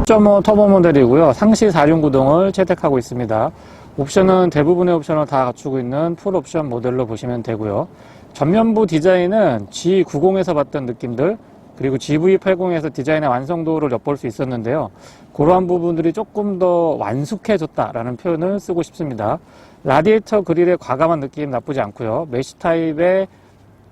3.5 터보 모델이고요. 상시 4륜 구동을 채택하고 있습니다. 옵션은 대부분의 옵션을 다 갖추고 있는 풀 옵션 모델로 보시면 되고요. 전면부 디자인은 G90에서 봤던 느낌들, 그리고 GV80에서 디자인의 완성도를 엿볼 수 있었는데요. 그러한 부분들이 조금 더 완숙해졌다라는 표현을 쓰고 싶습니다. 라디에이터 그릴의 과감한 느낌 나쁘지 않고요. 메쉬 타입의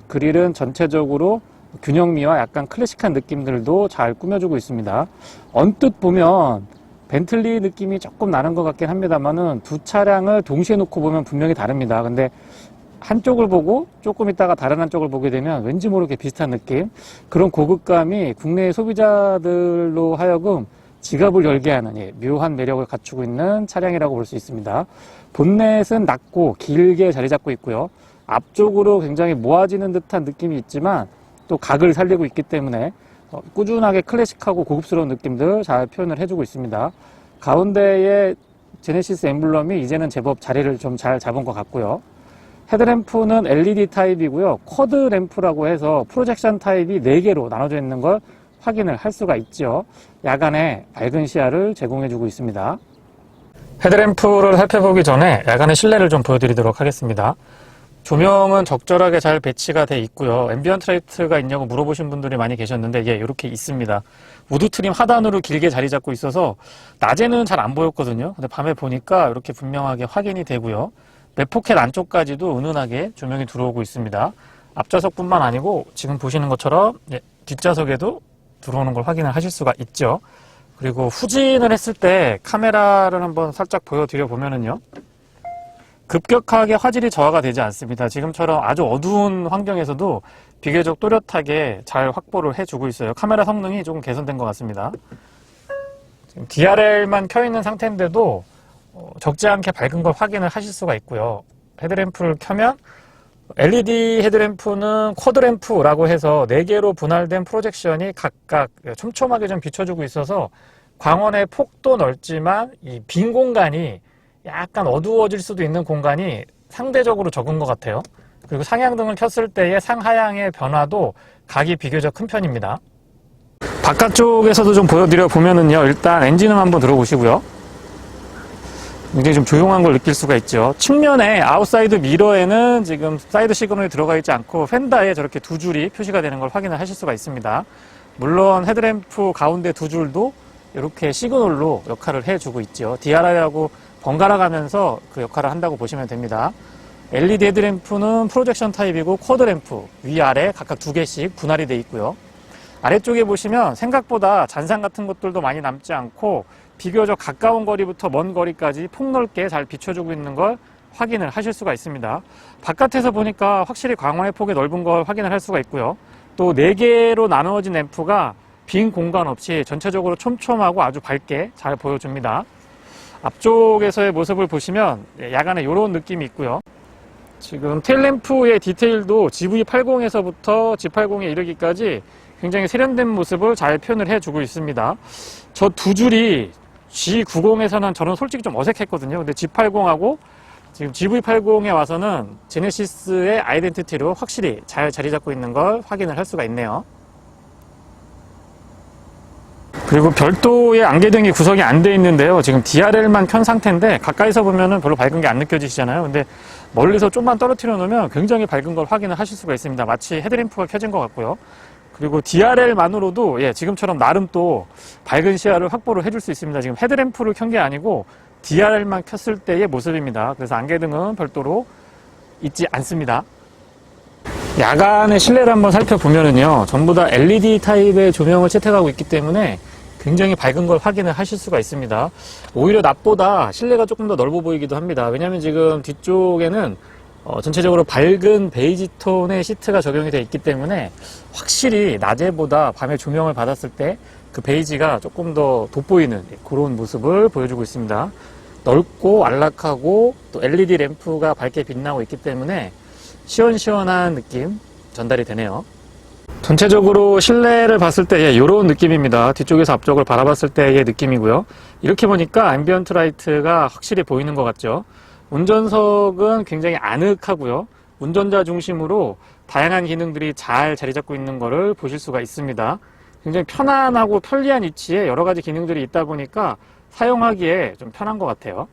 그릴은 전체적으로 균형미와 약간 클래식한 느낌들도 잘 꾸며주고 있습니다. 언뜻 보면 벤틀리 느낌이 조금 나는 것 같긴 합니다만은 두 차량을 동시에 놓고 보면 분명히 다릅니다. 근데 한쪽을 보고 조금 있다가 다른 한쪽을 보게 되면 왠지 모르게 비슷한 느낌, 그런 고급감이 국내 소비자들로 하여금 지갑을 열게 하는 묘한 매력을 갖추고 있는 차량이라고 볼 수 있습니다. 본넷은 낮고 길게 자리 잡고 있고요. 앞쪽으로 굉장히 모아지는 듯한 느낌이 있지만 또 각을 살리고 있기 때문에 꾸준하게 클래식하고 고급스러운 느낌들 잘 표현을 해주고 있습니다. 가운데에 제네시스 엠블럼이 이제는 제법 자리를 좀 잘 잡은 것 같고요. 헤드램프는 LED 타입이고요. 쿼드 램프라고 해서 프로젝션 타입이 4개로 나눠져 있는 걸 확인을 할 수가 있죠. 야간에 밝은 시야를 제공해주고 있습니다. 헤드램프를 살펴보기 전에 야간의 실내를 좀 보여드리도록 하겠습니다. 조명은 적절하게 잘 배치가 돼 있고요. 앰비언트 라이트가 있냐고 물어보신 분들이 많이 계셨는데 이렇게 있습니다. 우드 트림 하단으로 길게 자리 잡고 있어서 낮에는 잘 안 보였거든요. 근데 밤에 보니까 이렇게 분명하게 확인이 되고요. 맥포켓 안쪽까지도 은은하게 조명이 들어오고 있습니다. 앞좌석뿐만 아니고 지금 보시는 것처럼 뒷좌석에도 들어오는 걸 확인을 하실 수가 있죠. 그리고 후진을 했을 때 카메라를 한번 살짝 보여드려 보면은요. 급격하게 화질이 저하가 되지 않습니다. 지금처럼 아주 어두운 환경에서도 비교적 또렷하게 잘 확보를 해주고 있어요. 카메라 성능이 조금 개선된 것 같습니다. 지금 DRL만 켜있는 상태인데도 적지 않게 밝은 걸 확인을 하실 수가 있고요. 헤드램프를 켜면 LED 헤드램프는 쿼드램프라고 해서 4개로 분할된 프로젝션이 각각 촘촘하게 좀 비춰주고 있어서 광원의 폭도 넓지만 이 빈 공간이 약간 어두워질 수도 있는 공간이 상대적으로 적은 것 같아요. 그리고 상향등을 켰을 때의 상하향의 변화도 각이 비교적 큰 편입니다. 바깥쪽에서도 좀 보여드려 보면은요. 일단 엔진음 한번 들어보시고요. 굉장히 좀 조용한 걸 느낄 수가 있죠. 측면에 아웃사이드 미러에는 지금 사이드 시그널이 들어가 있지 않고 펜다에 저렇게 두 줄이 표시가 되는 걸 확인을 하실 수가 있습니다. 물론 헤드램프 가운데 두 줄도 이렇게 시그널로 역할을 해주고 있죠. DRI라고 번갈아 가면서 그 역할을 한다고 보시면 됩니다. LED 헤드램프는 프로젝션 타입이고 쿼드 램프 위아래 각각 2개씩 분할이 되어 있고요. 아래쪽에 보시면 생각보다 잔상 같은 것들도 많이 남지 않고 비교적 가까운 거리부터 먼 거리까지 폭넓게 잘 비춰주고 있는 걸 확인을 하실 수가 있습니다. 바깥에서 보니까 확실히 광원의 폭이 넓은 걸 확인을 할 수가 있고요. 또 4개로 나누어진 램프가 빈 공간 없이 전체적으로 촘촘하고 아주 밝게 잘 보여줍니다. 앞쪽에서의 모습을 보시면 야간에 이런 느낌이 있고요. 지금 테일램프의 디테일도 GV80에서부터 G80에 이르기까지 굉장히 세련된 모습을 잘 표현을 해주고 있습니다. 저 두 줄이 G90에서는 저는 솔직히 좀 어색했거든요. 근데 G80하고 지금 GV80에 와서는 제네시스의 아이덴티티로 확실히 잘 자리 잡고 있는 걸 확인을 할 수가 있네요. 그리고 별도의 안개등이 구성이 안 돼 있는데요. 지금 DRL만 켠 상태인데 가까이서 보면은 별로 밝은 게 안 느껴지시잖아요. 근데 멀리서 좀만 떨어뜨려 놓으면 굉장히 밝은 걸 확인을 하실 수가 있습니다. 마치 헤드램프가 켜진 것 같고요. 그리고 DRL만으로도 지금처럼 나름 또 밝은 시야를 확보를 해줄 수 있습니다. 지금 헤드램프를 켠 게 아니고 DRL만 켰을 때의 모습입니다. 그래서 안개등은 별도로 있지 않습니다. 야간의 실내를 한번 살펴보면은요. 전부 다 LED 타입의 조명을 채택하고 있기 때문에 굉장히 밝은 걸 확인을 하실 수가 있습니다. 오히려 낮보다 실내가 조금 더 넓어 보이기도 합니다. 왜냐하면 지금 뒤쪽에는 전체적으로 밝은 베이지 톤의 시트가 적용이 되어 있기 때문에 확실히 낮에보다 밤에 조명을 받았을 때 그 베이지가 조금 더 돋보이는 그런 모습을 보여주고 있습니다. 넓고 안락하고 또 LED 램프가 밝게 빛나고 있기 때문에 시원시원한 느낌 전달이 되네요. 전체적으로 실내를 봤을 때 이런 느낌입니다. 뒤쪽에서 앞쪽을 바라봤을 때의 느낌이고요. 이렇게 보니까 앰비언트 라이트가 확실히 보이는 것 같죠. 운전석은 굉장히 아늑하고요. 운전자 중심으로 다양한 기능들이 잘 자리 잡고 있는 것을 보실 수가 있습니다. 굉장히 편안하고 편리한 위치에 여러 가지 기능들이 있다 보니까 사용하기에 좀 편한 것 같아요.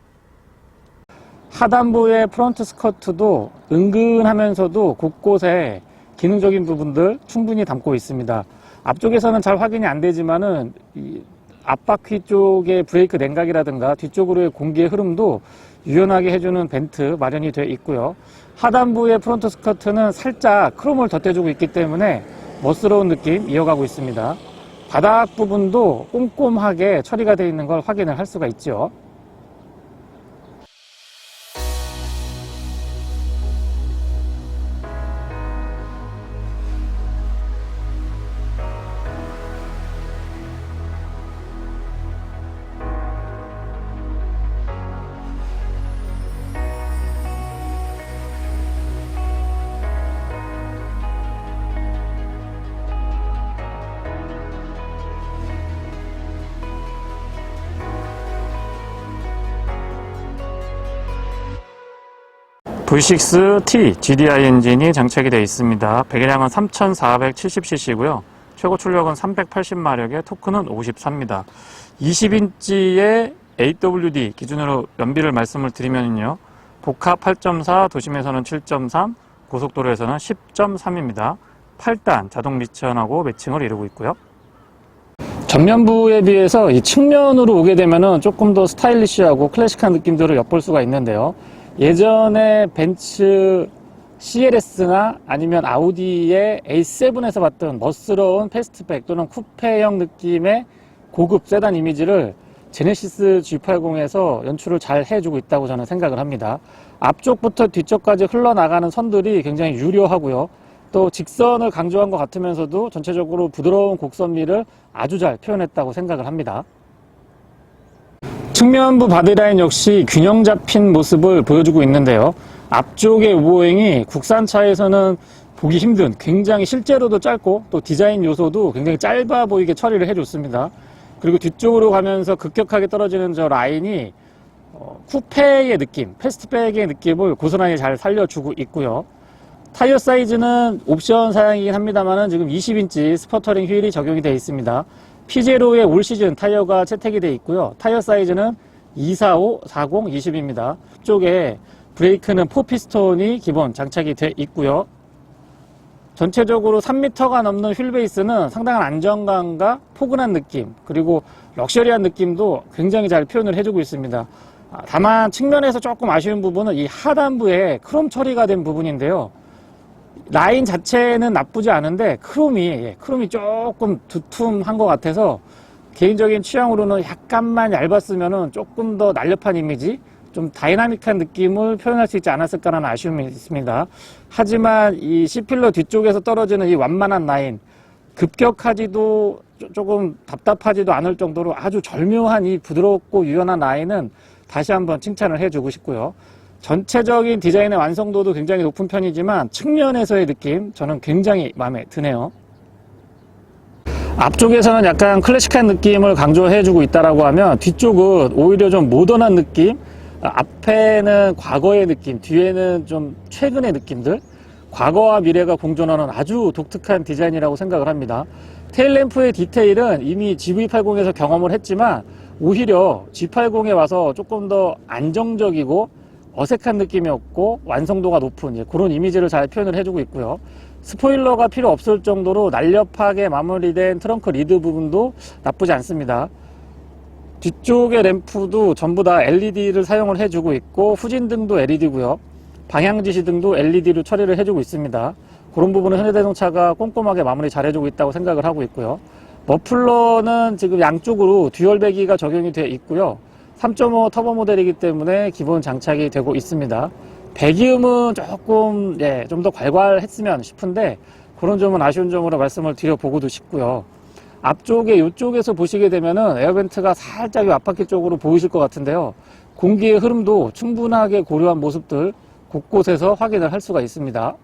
하단부의 프론트 스커트도 은근하면서도 곳곳에 기능적인 부분들 충분히 담고 있습니다. 앞쪽에서는 잘 확인이 안 되지만은 이 앞바퀴 쪽의 브레이크 냉각이라든가 뒤쪽으로의 공기의 흐름도 유연하게 해주는 벤트 마련이 되어 있고요. 하단부의 프론트 스커트는 살짝 크롬을 덧대주고 있기 때문에 멋스러운 느낌 이어가고 있습니다. 바닥 부분도 꼼꼼하게 처리가 되어 있는 걸 확인을 할 수가 있죠. V6T GDI 엔진이 장착이 되어 있습니다. 배기량은 3470cc고요. 최고 출력은 380마력에 토크는 54입니다. 20인치의 AWD 기준으로 연비를 말씀을 드리면요. 복합 8.4, 도심에서는 7.3, 고속도로에서는 10.3입니다. 8단 자동 미천하고 매칭을 이루고 있고요. 전면부에 비해서 이 측면으로 오게 되면은 조금 더 스타일리시하고 클래식한 느낌들을 엿볼 수가 있는데요. 예전에 벤츠 CLS나 아니면 아우디의 A7에서 봤던 멋스러운 패스트백 또는 쿠페형 느낌의 고급 세단 이미지를 제네시스 G80에서 연출을 잘 해주고 있다고 저는 생각을 합니다. 앞쪽부터 뒤쪽까지 흘러나가는 선들이 굉장히 유려하고요. 또 직선을 강조한 것 같으면서도 전체적으로 부드러운 곡선미를 아주 잘 표현했다고 생각을 합니다. 측면부 바디라인 역시 균형 잡힌 모습을 보여주고 있는데요. 앞쪽의 우보행이 국산차에서는 보기 힘든 굉장히 실제로도 짧고 또 디자인 요소도 굉장히 짧아 보이게 처리를 해줬습니다. 그리고 뒤쪽으로 가면서 급격하게 떨어지는 저 라인이 쿠페의 느낌, 패스트백의 느낌을 고스란히 잘 살려주고 있고요. 타이어 사이즈는 옵션 사양이긴 합니다만 지금 20인치 스퍼터링 휠이 적용이 되어 있습니다. 피제로의 올 시즌 타이어가 채택이 되어 있고요. 타이어 사이즈는 245, 40, 20입니다. 쪽에 브레이크는 4피스톤이 기본 장착이 되어 있고요. 전체적으로 3m가 넘는 휠 베이스는 상당한 안정감과 포근한 느낌, 그리고 럭셔리한 느낌도 굉장히 잘 표현을 해주고 있습니다. 다만 측면에서 조금 아쉬운 부분은 이 하단부에 크롬 처리가 된 부분인데요. 라인 자체는 나쁘지 않은데 크롬이 조금 두툼한 것 같아서 개인적인 취향으로는 약간만 얇았으면 조금 더 날렵한 이미지, 좀 다이나믹한 느낌을 표현할 수 있지 않았을까라는 아쉬움이 있습니다. 하지만 이 C필러 뒤쪽에서 떨어지는 이 완만한 라인, 급격하지도 조금 답답하지도 않을 정도로 아주 절묘한 이 부드럽고 유연한 라인은 다시 한번 칭찬을 해주고 싶고요. 전체적인 디자인의 완성도도 굉장히 높은 편이지만 측면에서의 느낌 저는 굉장히 마음에 드네요. 앞쪽에서는 약간 클래식한 느낌을 강조해주고 있다라고 하면 뒤쪽은 오히려 좀 모던한 느낌, 앞에는 과거의 느낌, 뒤에는 좀 최근의 느낌들, 과거와 미래가 공존하는 아주 독특한 디자인이라고 생각을 합니다. 테일램프의 디테일은 이미 GV80에서 경험을 했지만 오히려 G80에 와서 조금 더 안정적이고 어색한 느낌이 없고 완성도가 높은 그런 이미지를 잘 표현을 해주고 있고요. 스포일러가 필요 없을 정도로 날렵하게 마무리된 트렁크 리드 부분도 나쁘지 않습니다. 뒤쪽의 램프도 전부 다 LED를 사용을 해주고 있고 후진등도 LED고요. 방향지시등도 LED로 처리를 해주고 있습니다. 그런 부분은 현대자동차가 꼼꼼하게 마무리 잘 해주고 있다고 생각을 하고 있고요. 머플러는 지금 양쪽으로 듀얼 배기가 적용이 되어 있고요. 3.5 터보 모델이기 때문에 기본 장착이 되고 있습니다. 배기음은 조금 좀 더 괄괄했으면 싶은데 그런 점은 아쉬운 점으로 말씀을 드려보고도 싶고요. 앞쪽에 이쪽에서 보시게 되면은 에어벤트가 살짝 이 앞바퀴 쪽으로 보이실 것 같은데요. 공기의 흐름도 충분하게 고려한 모습들 곳곳에서 확인을 할 수가 있습니다.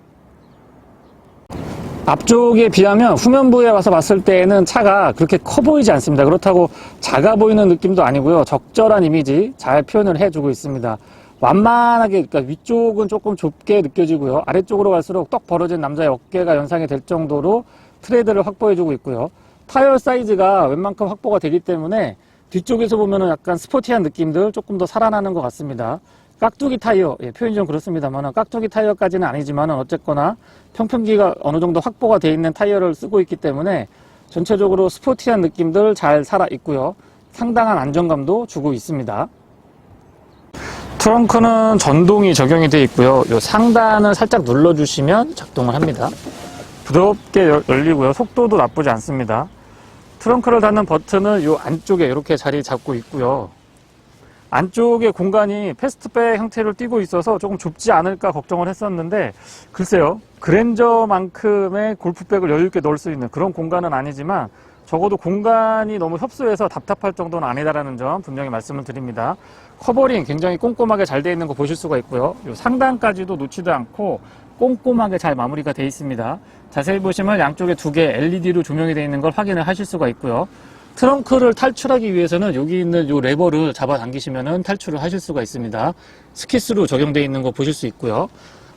앞쪽에 비하면 후면부에 와서 봤을 때에는 차가 그렇게 커 보이지 않습니다. 그렇다고 작아 보이는 느낌도 아니고요. 적절한 이미지 잘 표현을 해주고 있습니다. 완만하게, 그러니까 위쪽은 조금 좁게 느껴지고요. 아래쪽으로 갈수록 떡 벌어진 남자의 어깨가 연상이 될 정도로 트레드를 확보해주고 있고요. 타이어 사이즈가 웬만큼 확보가 되기 때문에 뒤쪽에서 보면은 약간 스포티한 느낌들 조금 더 살아나는 것 같습니다. 깍두기 타이어, 표현이 좀 그렇습니다만 깍두기 타이어까지는 아니지만 어쨌거나 평평기가 어느 정도 확보가 되어 있는 타이어를 쓰고 있기 때문에 전체적으로 스포티한 느낌들 잘 살아 있고요. 상당한 안정감도 주고 있습니다. 트렁크는 전동이 적용이 되어 있고요. 요 상단을 살짝 눌러주시면 작동을 합니다. 부드럽게 열리고요. 속도도 나쁘지 않습니다. 트렁크를 닫는 버튼은 요 안쪽에 이렇게 자리 잡고 있고요. 안쪽에 공간이 패스트백 형태를 띠고 있어서 조금 좁지 않을까 걱정을 했었는데 글쎄요, 그랜저만큼의 골프백을 여유있게 넣을 수 있는 그런 공간은 아니지만 적어도 공간이 너무 협소해서 답답할 정도는 아니다라는 점 분명히 말씀을 드립니다. 커버링 굉장히 꼼꼼하게 잘 되어 있는 거 보실 수가 있고요. 요 상단까지도 놓지도 않고 꼼꼼하게 잘 마무리가 되어 있습니다. 자세히 보시면 양쪽에 두 개 LED로 조명이 되어 있는 걸 확인을 하실 수가 있고요. 트렁크를 탈출하기 위해서는 여기 있는 요 레버를 잡아 당기시면 탈출을 하실 수가 있습니다. 스키스로 적용되어 있는 거 보실 수 있고요.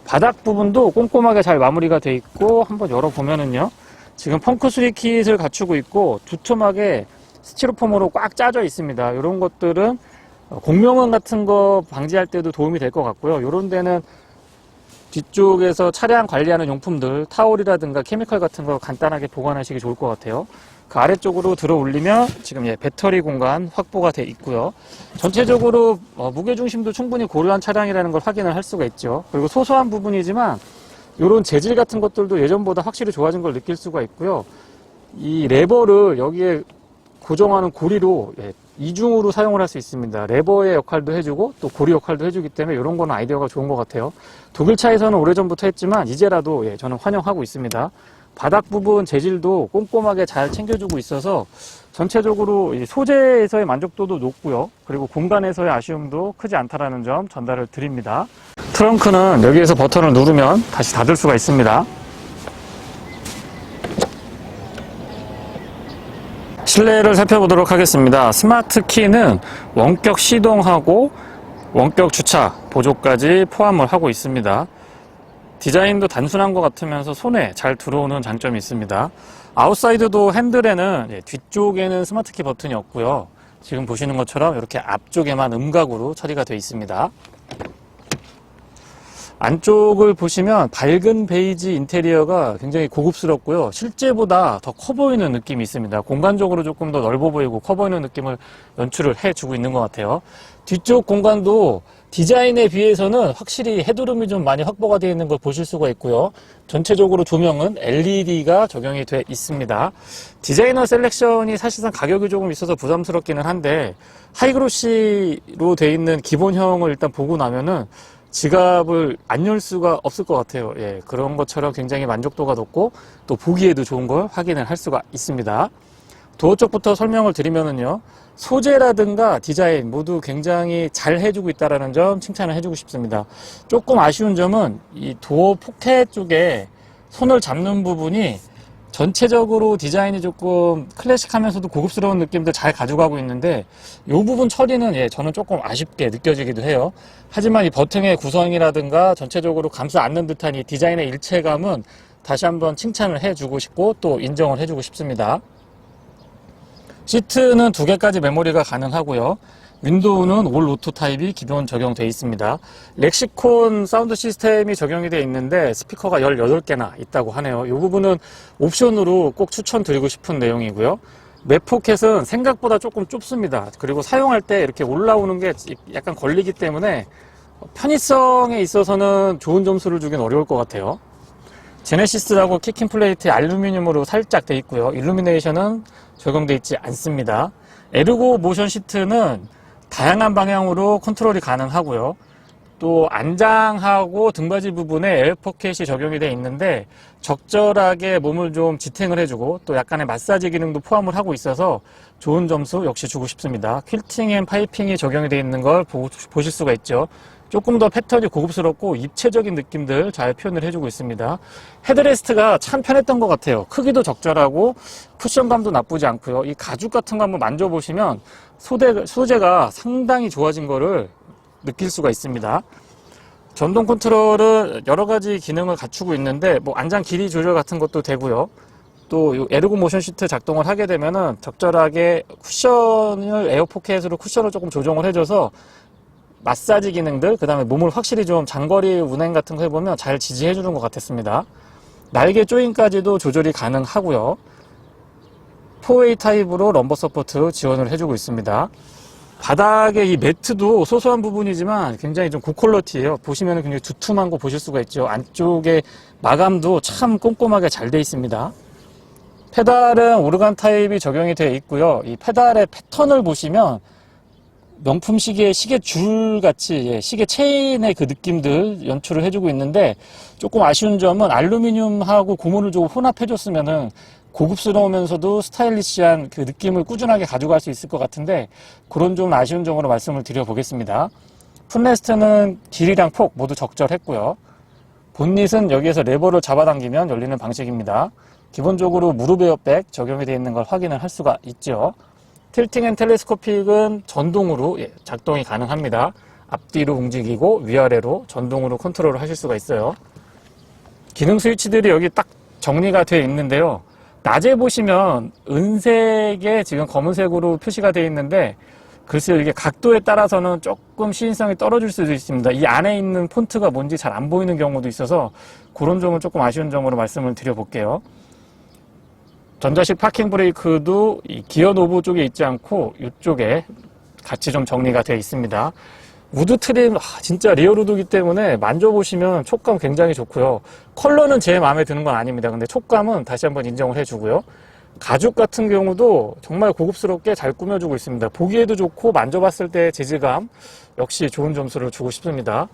바닥 부분도 꼼꼼하게 잘 마무리가 되어 있고 한번 열어보면은요. 지금 펑크 수리 킷을 갖추고 있고 두툼하게 스티로폼으로 꽉 짜져 있습니다. 이런 것들은 공명원 같은 거 방지할 때도 도움이 될 것 같고요. 이런 데는 뒤쪽에서 차량 관리하는 용품들, 타올이라든가 케미컬 같은 거 간단하게 보관하시기 좋을 것 같아요. 그 아래쪽으로 들어 올리면 지금 배터리 공간 확보가 돼 있고요. 전체적으로 무게중심도 충분히 고려한 차량이라는 걸 확인을 할 수가 있죠. 그리고 소소한 부분이지만 이런 재질 같은 것들도 예전보다 확실히 좋아진 걸 느낄 수가 있고요. 이 레버를 여기에 고정하는 고리로 이중으로 사용을 할 수 있습니다. 레버의 역할도 해주고 또 고리 역할도 해주기 때문에 이런 거는 아이디어가 좋은 것 같아요. 독일차에서는 오래전부터 했지만 이제라도 저는 환영하고 있습니다. 바닥 부분 재질도 꼼꼼하게 잘 챙겨주고 있어서 전체적으로 소재에서의 만족도도 높고요. 그리고 공간에서의 아쉬움도 크지 않다라는 점 전달을 드립니다. 트렁크는 여기에서 버튼을 누르면 다시 닫을 수가 있습니다. 실내를 살펴보도록 하겠습니다. 스마트 키는 원격 시동하고 원격 주차 보조까지 포함을 하고 있습니다. 디자인도 단순한 것 같으면서 손에 잘 들어오는 장점이 있습니다. 아웃사이드도 핸들에는 뒤쪽에는 스마트 키 버튼이 없고요. 지금 보시는 것처럼 이렇게 앞쪽에만 음각으로 처리가 되어 있습니다. 안쪽을 보시면 밝은 베이지 인테리어가 굉장히 고급스럽고요. 실제보다 더 커 보이는 느낌이 있습니다. 공간적으로 조금 더 넓어 보이고 커 보이는 느낌을 연출을 해주고 있는 것 같아요. 뒤쪽 공간도 디자인에 비해서는 확실히 헤드룸이 좀 많이 확보가 되어 있는 걸 보실 수가 있고요. 전체적으로 조명은 LED가 적용이 되어 있습니다. 디자이너 셀렉션이 사실상 가격이 조금 있어서 부담스럽기는 한데 하이그로시로 되어 있는 기본형을 일단 보고 나면은 지갑을 안 열 수가 없을 것 같아요. 그런 것처럼 굉장히 만족도가 높고 또 보기에도 좋은 걸 확인을 할 수가 있습니다. 도어 쪽부터 설명을 드리면은요. 소재라든가 디자인 모두 굉장히 잘 해주고 있다는 점 칭찬을 해주고 싶습니다. 조금 아쉬운 점은 이 도어 포켓 쪽에 손을 잡는 부분이 전체적으로 디자인이 조금 클래식하면서도 고급스러운 느낌도 잘 가져가고 있는데 이 부분 처리는 저는 조금 아쉽게 느껴지기도 해요. 하지만 이 버튼의 구성이라든가 전체적으로 감싸 안는 듯한 이 디자인의 일체감은 다시 한번 칭찬을 해주고 싶고 또 인정을 해주고 싶습니다. 시트는 2개까지 메모리가 가능하고요. 윈도우는 올 오토 타입이 기본 적용되어 있습니다. 렉시콘 사운드 시스템이 적용이 되어 있는데 스피커가 18개나 있다고 하네요. 이 부분은 옵션으로 꼭 추천드리고 싶은 내용이고요. 맵 포켓은 생각보다 조금 좁습니다. 그리고 사용할 때 이렇게 올라오는 게 약간 걸리기 때문에 편의성에 있어서는 좋은 점수를 주긴 어려울 것 같아요. 제네시스라고 킥힌 플레이트에 알루미늄으로 살짝 되어 있고요. 일루미네이션은 적용되어 있지 않습니다. 에르고 모션 시트는 다양한 방향으로 컨트롤이 가능하고요. 또 안장하고 등받이 부분에 에어포켓이 적용이 되어 있는데 적절하게 몸을 좀 지탱을 해주고 또 약간의 마사지 기능도 포함을 하고 있어서 좋은 점수 역시 주고 싶습니다. 퀼팅 앤 파이핑이 적용이 되어 있는 걸 보실 수가 있죠. 조금 더 패턴이 고급스럽고 입체적인 느낌들 잘 표현을 해주고 있습니다. 헤드레스트가 참 편했던 것 같아요. 크기도 적절하고 쿠션감도 나쁘지 않고요. 이 가죽 같은 거 한번 만져보시면 소재가 상당히 좋아진 거를 느낄 수가 있습니다. 전동 컨트롤은 여러 가지 기능을 갖추고 있는데 안장 길이 조절 같은 것도 되고요. 또 에르고 모션 시트 작동을 하게 되면은 적절하게 쿠션을 에어 포켓으로 쿠션을 조금 조정을 해줘서 마사지 기능들, 그 다음에 몸을 확실히 좀 장거리 운행 같은 거 해보면 잘 지지해 주는 것 같았습니다. 날개 조인까지도 조절이 가능하고요. 4A 타입으로 럼버 서포트 지원을 해주고 있습니다. 바닥에 이 매트도 소소한 부분이지만 굉장히 좀 고퀄러티예요. 보시면 굉장히 두툼한 거 보실 수가 있죠. 안쪽에 마감도 참 꼼꼼하게 잘 돼 있습니다. 페달은 오르간 타입이 적용이 되어 있고요. 이 페달의 패턴을 보시면 명품 시계 줄 같이 시계 체인의 그 느낌들 연출을 해주고 있는데, 조금 아쉬운 점은 알루미늄하고 고무를 조금 혼합해줬으면은 고급스러우면서도 스타일리시한 그 느낌을 꾸준하게 가져갈 수 있을 것 같은데, 그런 좀 아쉬운 점으로 말씀을 드려보겠습니다. 풋레스트는 길이랑 폭 모두 적절했고요. 본닛은 여기에서 레버를 잡아당기면 열리는 방식입니다. 기본적으로 무릎 에어백 적용이 되어 있는 걸 확인을 할 수가 있죠. 틸팅 앤 텔레스코픽은 전동으로 작동이 가능합니다. 앞뒤로 움직이고 위아래로 전동으로 컨트롤을 하실 수가 있어요. 기능 스위치들이 여기 딱 정리가 되어 있는데요. 낮에 보시면 은색에 지금 검은색으로 표시가 되어 있는데, 글쎄요, 이게 각도에 따라서는 조금 시인성이 떨어질 수도 있습니다. 이 안에 있는 폰트가 뭔지 잘 안 보이는 경우도 있어서 그런 점은 조금 아쉬운 점으로 말씀을 드려볼게요. 전자식 파킹 브레이크도 이 기어 노브 쪽에 있지 않고 이쪽에 같이 좀 정리가 되어 있습니다. 우드 트림 진짜 리얼 우드이기 때문에 만져보시면 촉감 굉장히 좋고요. 컬러는 제 마음에 드는 건 아닙니다. 근데 촉감은 다시 한번 인정을 해주고요. 가죽 같은 경우도 정말 고급스럽게 잘 꾸며주고 있습니다. 보기에도 좋고 만져봤을 때 재질감 역시 좋은 점수를 주고 싶습니다.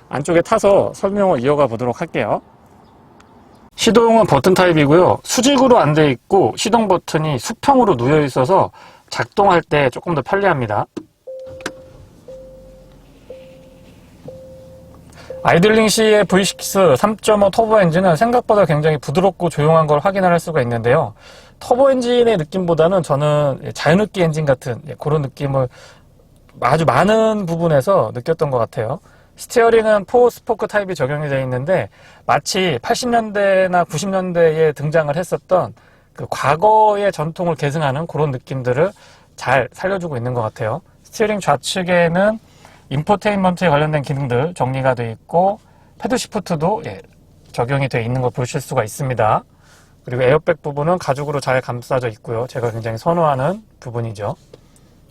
안쪽에 타서 설명을 이어가 보도록 할게요. 시동은 버튼 타입이고요. 수직으로 안 돼 있고 시동 버튼이 수평으로 놓여 있어서 작동할 때 조금 더 편리합니다. 아이들링 시의 V6 3.5 터보 엔진은 생각보다 굉장히 부드럽고 조용한 걸 확인할 수가 있는데요. 터보 엔진의 느낌보다는 저는 자연흡기 엔진 같은 그런 느낌을 아주 많은 부분에서 느꼈던 것 같아요. 스티어링은 4스포크 타입이 적용이 되어 있는데, 마치 80년대나 90년대에 등장을 했었던 그 과거의 전통을 계승하는 그런 느낌들을 잘 살려주고 있는 것 같아요. 스티어링 좌측에는 인포테인먼트에 관련된 기능들 정리가 되어 있고, 패드 시프트도 적용이 되어 있는 걸 보실 수가 있습니다. 그리고 에어백 부분은 가죽으로 잘 감싸져 있고요. 제가 굉장히 선호하는 부분이죠.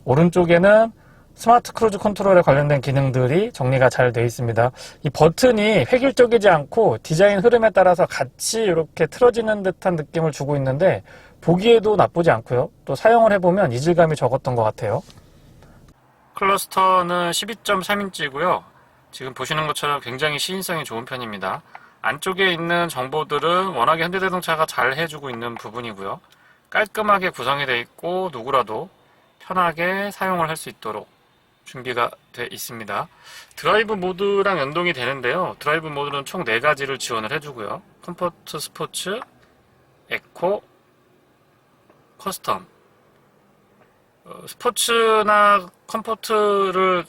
오른쪽에는 스마트 크루즈 컨트롤에 관련된 기능들이 정리가 잘 되어 있습니다. 이 버튼이 획일적이지 않고 디자인 흐름에 따라서 같이 이렇게 틀어지는 듯한 느낌을 주고 있는데, 보기에도 나쁘지 않고요. 또 사용을 해보면 이질감이 적었던 것 같아요. 클러스터는 12.3인치고요. 지금 보시는 것처럼 굉장히 시인성이 좋은 편입니다. 안쪽에 있는 정보들은 워낙에 현대자동차가 잘 해주고 있는 부분이고요. 깔끔하게 구성이 되어 있고 누구라도 편하게 사용을 할 수 있도록 준비가 되어 있습니다. 드라이브 모드랑 연동이 되는데요. 드라이브 모드는 총 4가지를 지원을 해주고요. 컴포트, 스포츠, 에코, 커스텀. 스포츠나 컴포트를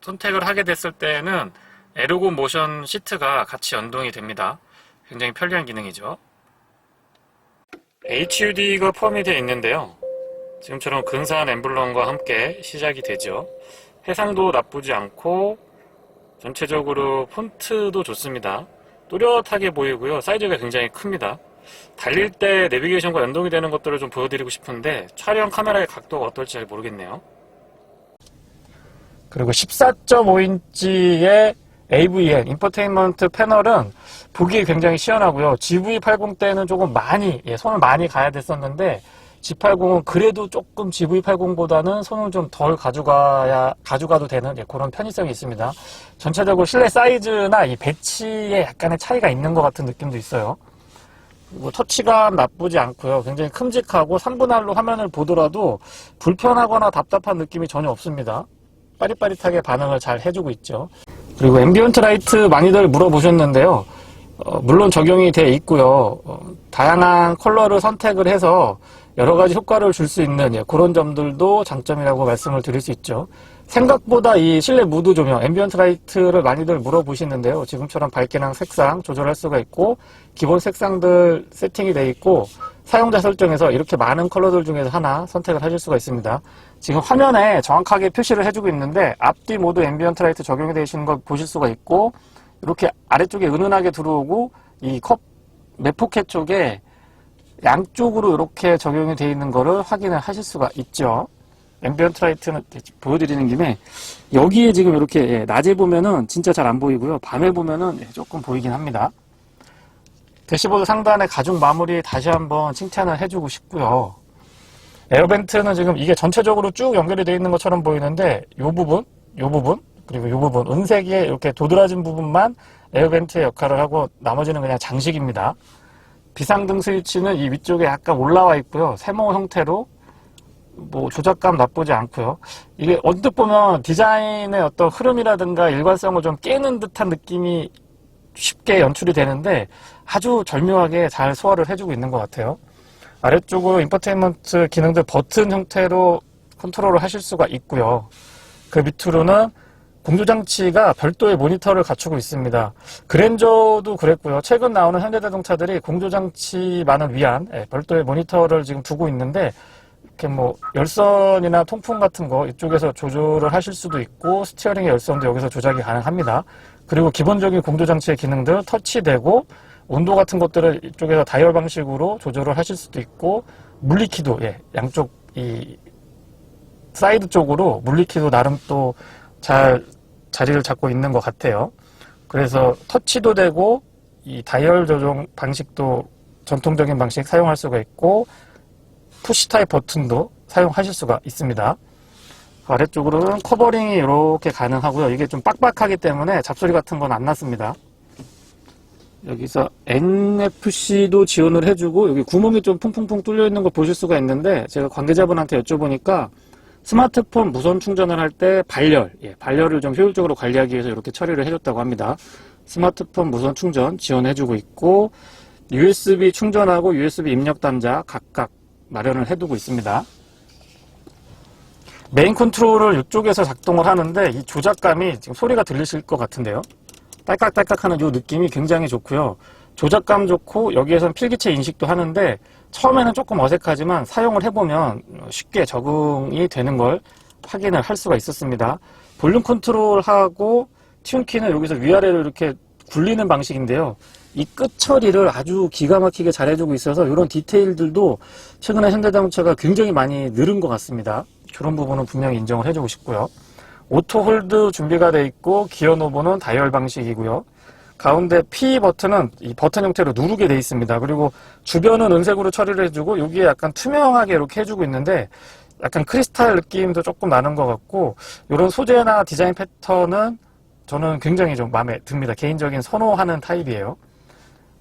선택을 하게 됐을 때는 에르고 모션 시트가 같이 연동이 됩니다. 굉장히 편리한 기능이죠. HUD가 포함이 되어 있는데요. 지금처럼 근사한 엠블럼과 함께 시작이 되죠. 해상도 나쁘지 않고 전체적으로 폰트도 좋습니다. 또렷하게 보이고요. 사이즈가 굉장히 큽니다. 달릴 때 내비게이션과 연동이 되는 것들을 좀 보여드리고 싶은데 촬영 카메라의 각도가 어떨지 잘 모르겠네요. 그리고 14.5인치의 AVN 인포테인먼트 패널은 보기 굉장히 시원하고요. GV80 때는 조금 손을 많이 가야 됐었는데, G80은 그래도 조금 GV80보다는 손을 좀 덜 가져가도 되는 그런 편의성이 있습니다. 전체적으로 실내 사이즈나 이 배치에 약간의 차이가 있는 것 같은 느낌도 있어요. 그리고 터치감 나쁘지 않고요. 굉장히 큼직하고 3분할로 화면을 보더라도 불편하거나 답답한 느낌이 전혀 없습니다. 빠릿빠릿하게 반응을 잘 해주고 있죠. 그리고 앰비언트 라이트 많이들 물어보셨는데요. 물론 적용이 되어 있고요. 다양한 컬러를 선택을 해서 여러 가지 효과를 줄 수 있는 그런 점들도 장점이라고 말씀을 드릴 수 있죠. 생각보다 이 실내 무드 조명, 앰비언트 라이트를 많이들 물어보시는데요. 지금처럼 밝기랑 색상 조절할 수가 있고, 기본 색상들 세팅이 되어 있고, 사용자 설정에서 이렇게 많은 컬러들 중에서 하나 선택을 하실 수가 있습니다. 지금 화면에 정확하게 표시를 해주고 있는데 앞뒤 모두 앰비언트 라이트 적용이 되시는 걸 보실 수가 있고, 이렇게 아래쪽에 은은하게 들어오고 이 컵 매포켓 쪽에 양쪽으로 이렇게 적용이 되어 있는 거를 확인을 하실 수가 있죠. 앰비언트 라이트는 보여드리는 김에 여기에 지금 이렇게 낮에 보면은 진짜 잘 안 보이고요. 밤에 보면은 조금 보이긴 합니다. 대시보드 상단의 가죽 마무리 다시 한번 칭찬을 해주고 싶고요. 에어벤트는 지금 이게 전체적으로 쭉 연결이 되어 있는 것처럼 보이는데 이 부분, 그리고 이 부분, 은색의 이렇게 도드라진 부분만 에어벤트의 역할을 하고 나머지는 그냥 장식입니다. 비상등 스위치는 이 위쪽에 약간 올라와 있고요. 세모 형태로 뭐 조작감 나쁘지 않고요. 이게 언뜻 보면 디자인의 어떤 흐름이라든가 일관성을 좀 깨는 듯한 느낌이 쉽게 연출이 되는데 아주 절묘하게 잘 소화를 해주고 있는 것 같아요. 아래쪽으로 인포테인먼트 기능들 버튼 형태로 컨트롤을 하실 수가 있고요. 그 밑으로는 공조장치가 별도의 모니터를 갖추고 있습니다. 그랜저도 그랬고요. 최근 나오는 현대자동차들이 공조장치만을 위한 별도의 모니터를 지금 두고 있는데, 이렇게 뭐 열선이나 통풍 같은 거 이쪽에서 조절을 하실 수도 있고, 스티어링의 열선도 여기서 조작이 가능합니다. 그리고 기본적인 공조장치의 기능들 터치되고, 온도 같은 것들을 이쪽에서 다이얼 방식으로 조절을 하실 수도 있고, 물리키도 양쪽 이 사이드 쪽으로 물리키도 나름 또 잘 자리를 잡고 있는 것 같아요. 그래서 터치도 되고 이 다이얼 조정 방식도 전통적인 방식 사용할 수가 있고, 푸시 타입 버튼도 사용하실 수가 있습니다. 아래쪽으로는 커버링이 이렇게 가능하고요. 이게 좀 빡빡하기 때문에 잡소리 같은 건 안 났습니다. 여기서 NFC도 지원을 해주고, 여기 구멍이 좀 퐁퐁퐁 뚫려 있는 걸 보실 수가 있는데, 제가 관계자분한테 여쭤보니까 스마트폰 무선 충전을 할 때 발열을 좀 효율적으로 관리하기 위해서 이렇게 처리를 해줬다고 합니다. 스마트폰 무선 충전 지원해주고 있고, USB 충전하고 USB 입력 단자 각각 마련을 해두고 있습니다. 메인 컨트롤을 이쪽에서 작동을 하는데 이 조작감이 지금 소리가 들리실 것 같은데요. 딸깍딸깍하는 이 느낌이 굉장히 좋고요. 조작감 좋고, 여기에선 필기체 인식도 하는데 처음에는 조금 어색하지만 사용을 해보면 쉽게 적응이 되는 걸 확인을 할 수가 있었습니다. 볼륨 컨트롤하고 튠키는 여기서 위아래로 이렇게 굴리는 방식인데요. 이 끝 처리를 아주 기가 막히게 잘 해주고 있어서 이런 디테일들도 최근에 현대자동차가 굉장히 많이 늘은 것 같습니다. 그런 부분은 분명히 인정을 해주고 싶고요. 오토 홀드 준비가 되어 있고, 기어 노브는 다이얼 방식이고요. 가운데 P 버튼은 이 버튼 형태로 누르게 되어 있습니다. 그리고 주변은 은색으로 처리를 해주고, 여기에 약간 투명하게 이렇게 해주고 있는데 약간 크리스탈 느낌도 조금 나는 것 같고, 이런 소재나 디자인 패턴은 저는 굉장히 좀 마음에 듭니다. 개인적인 선호하는 타입이에요.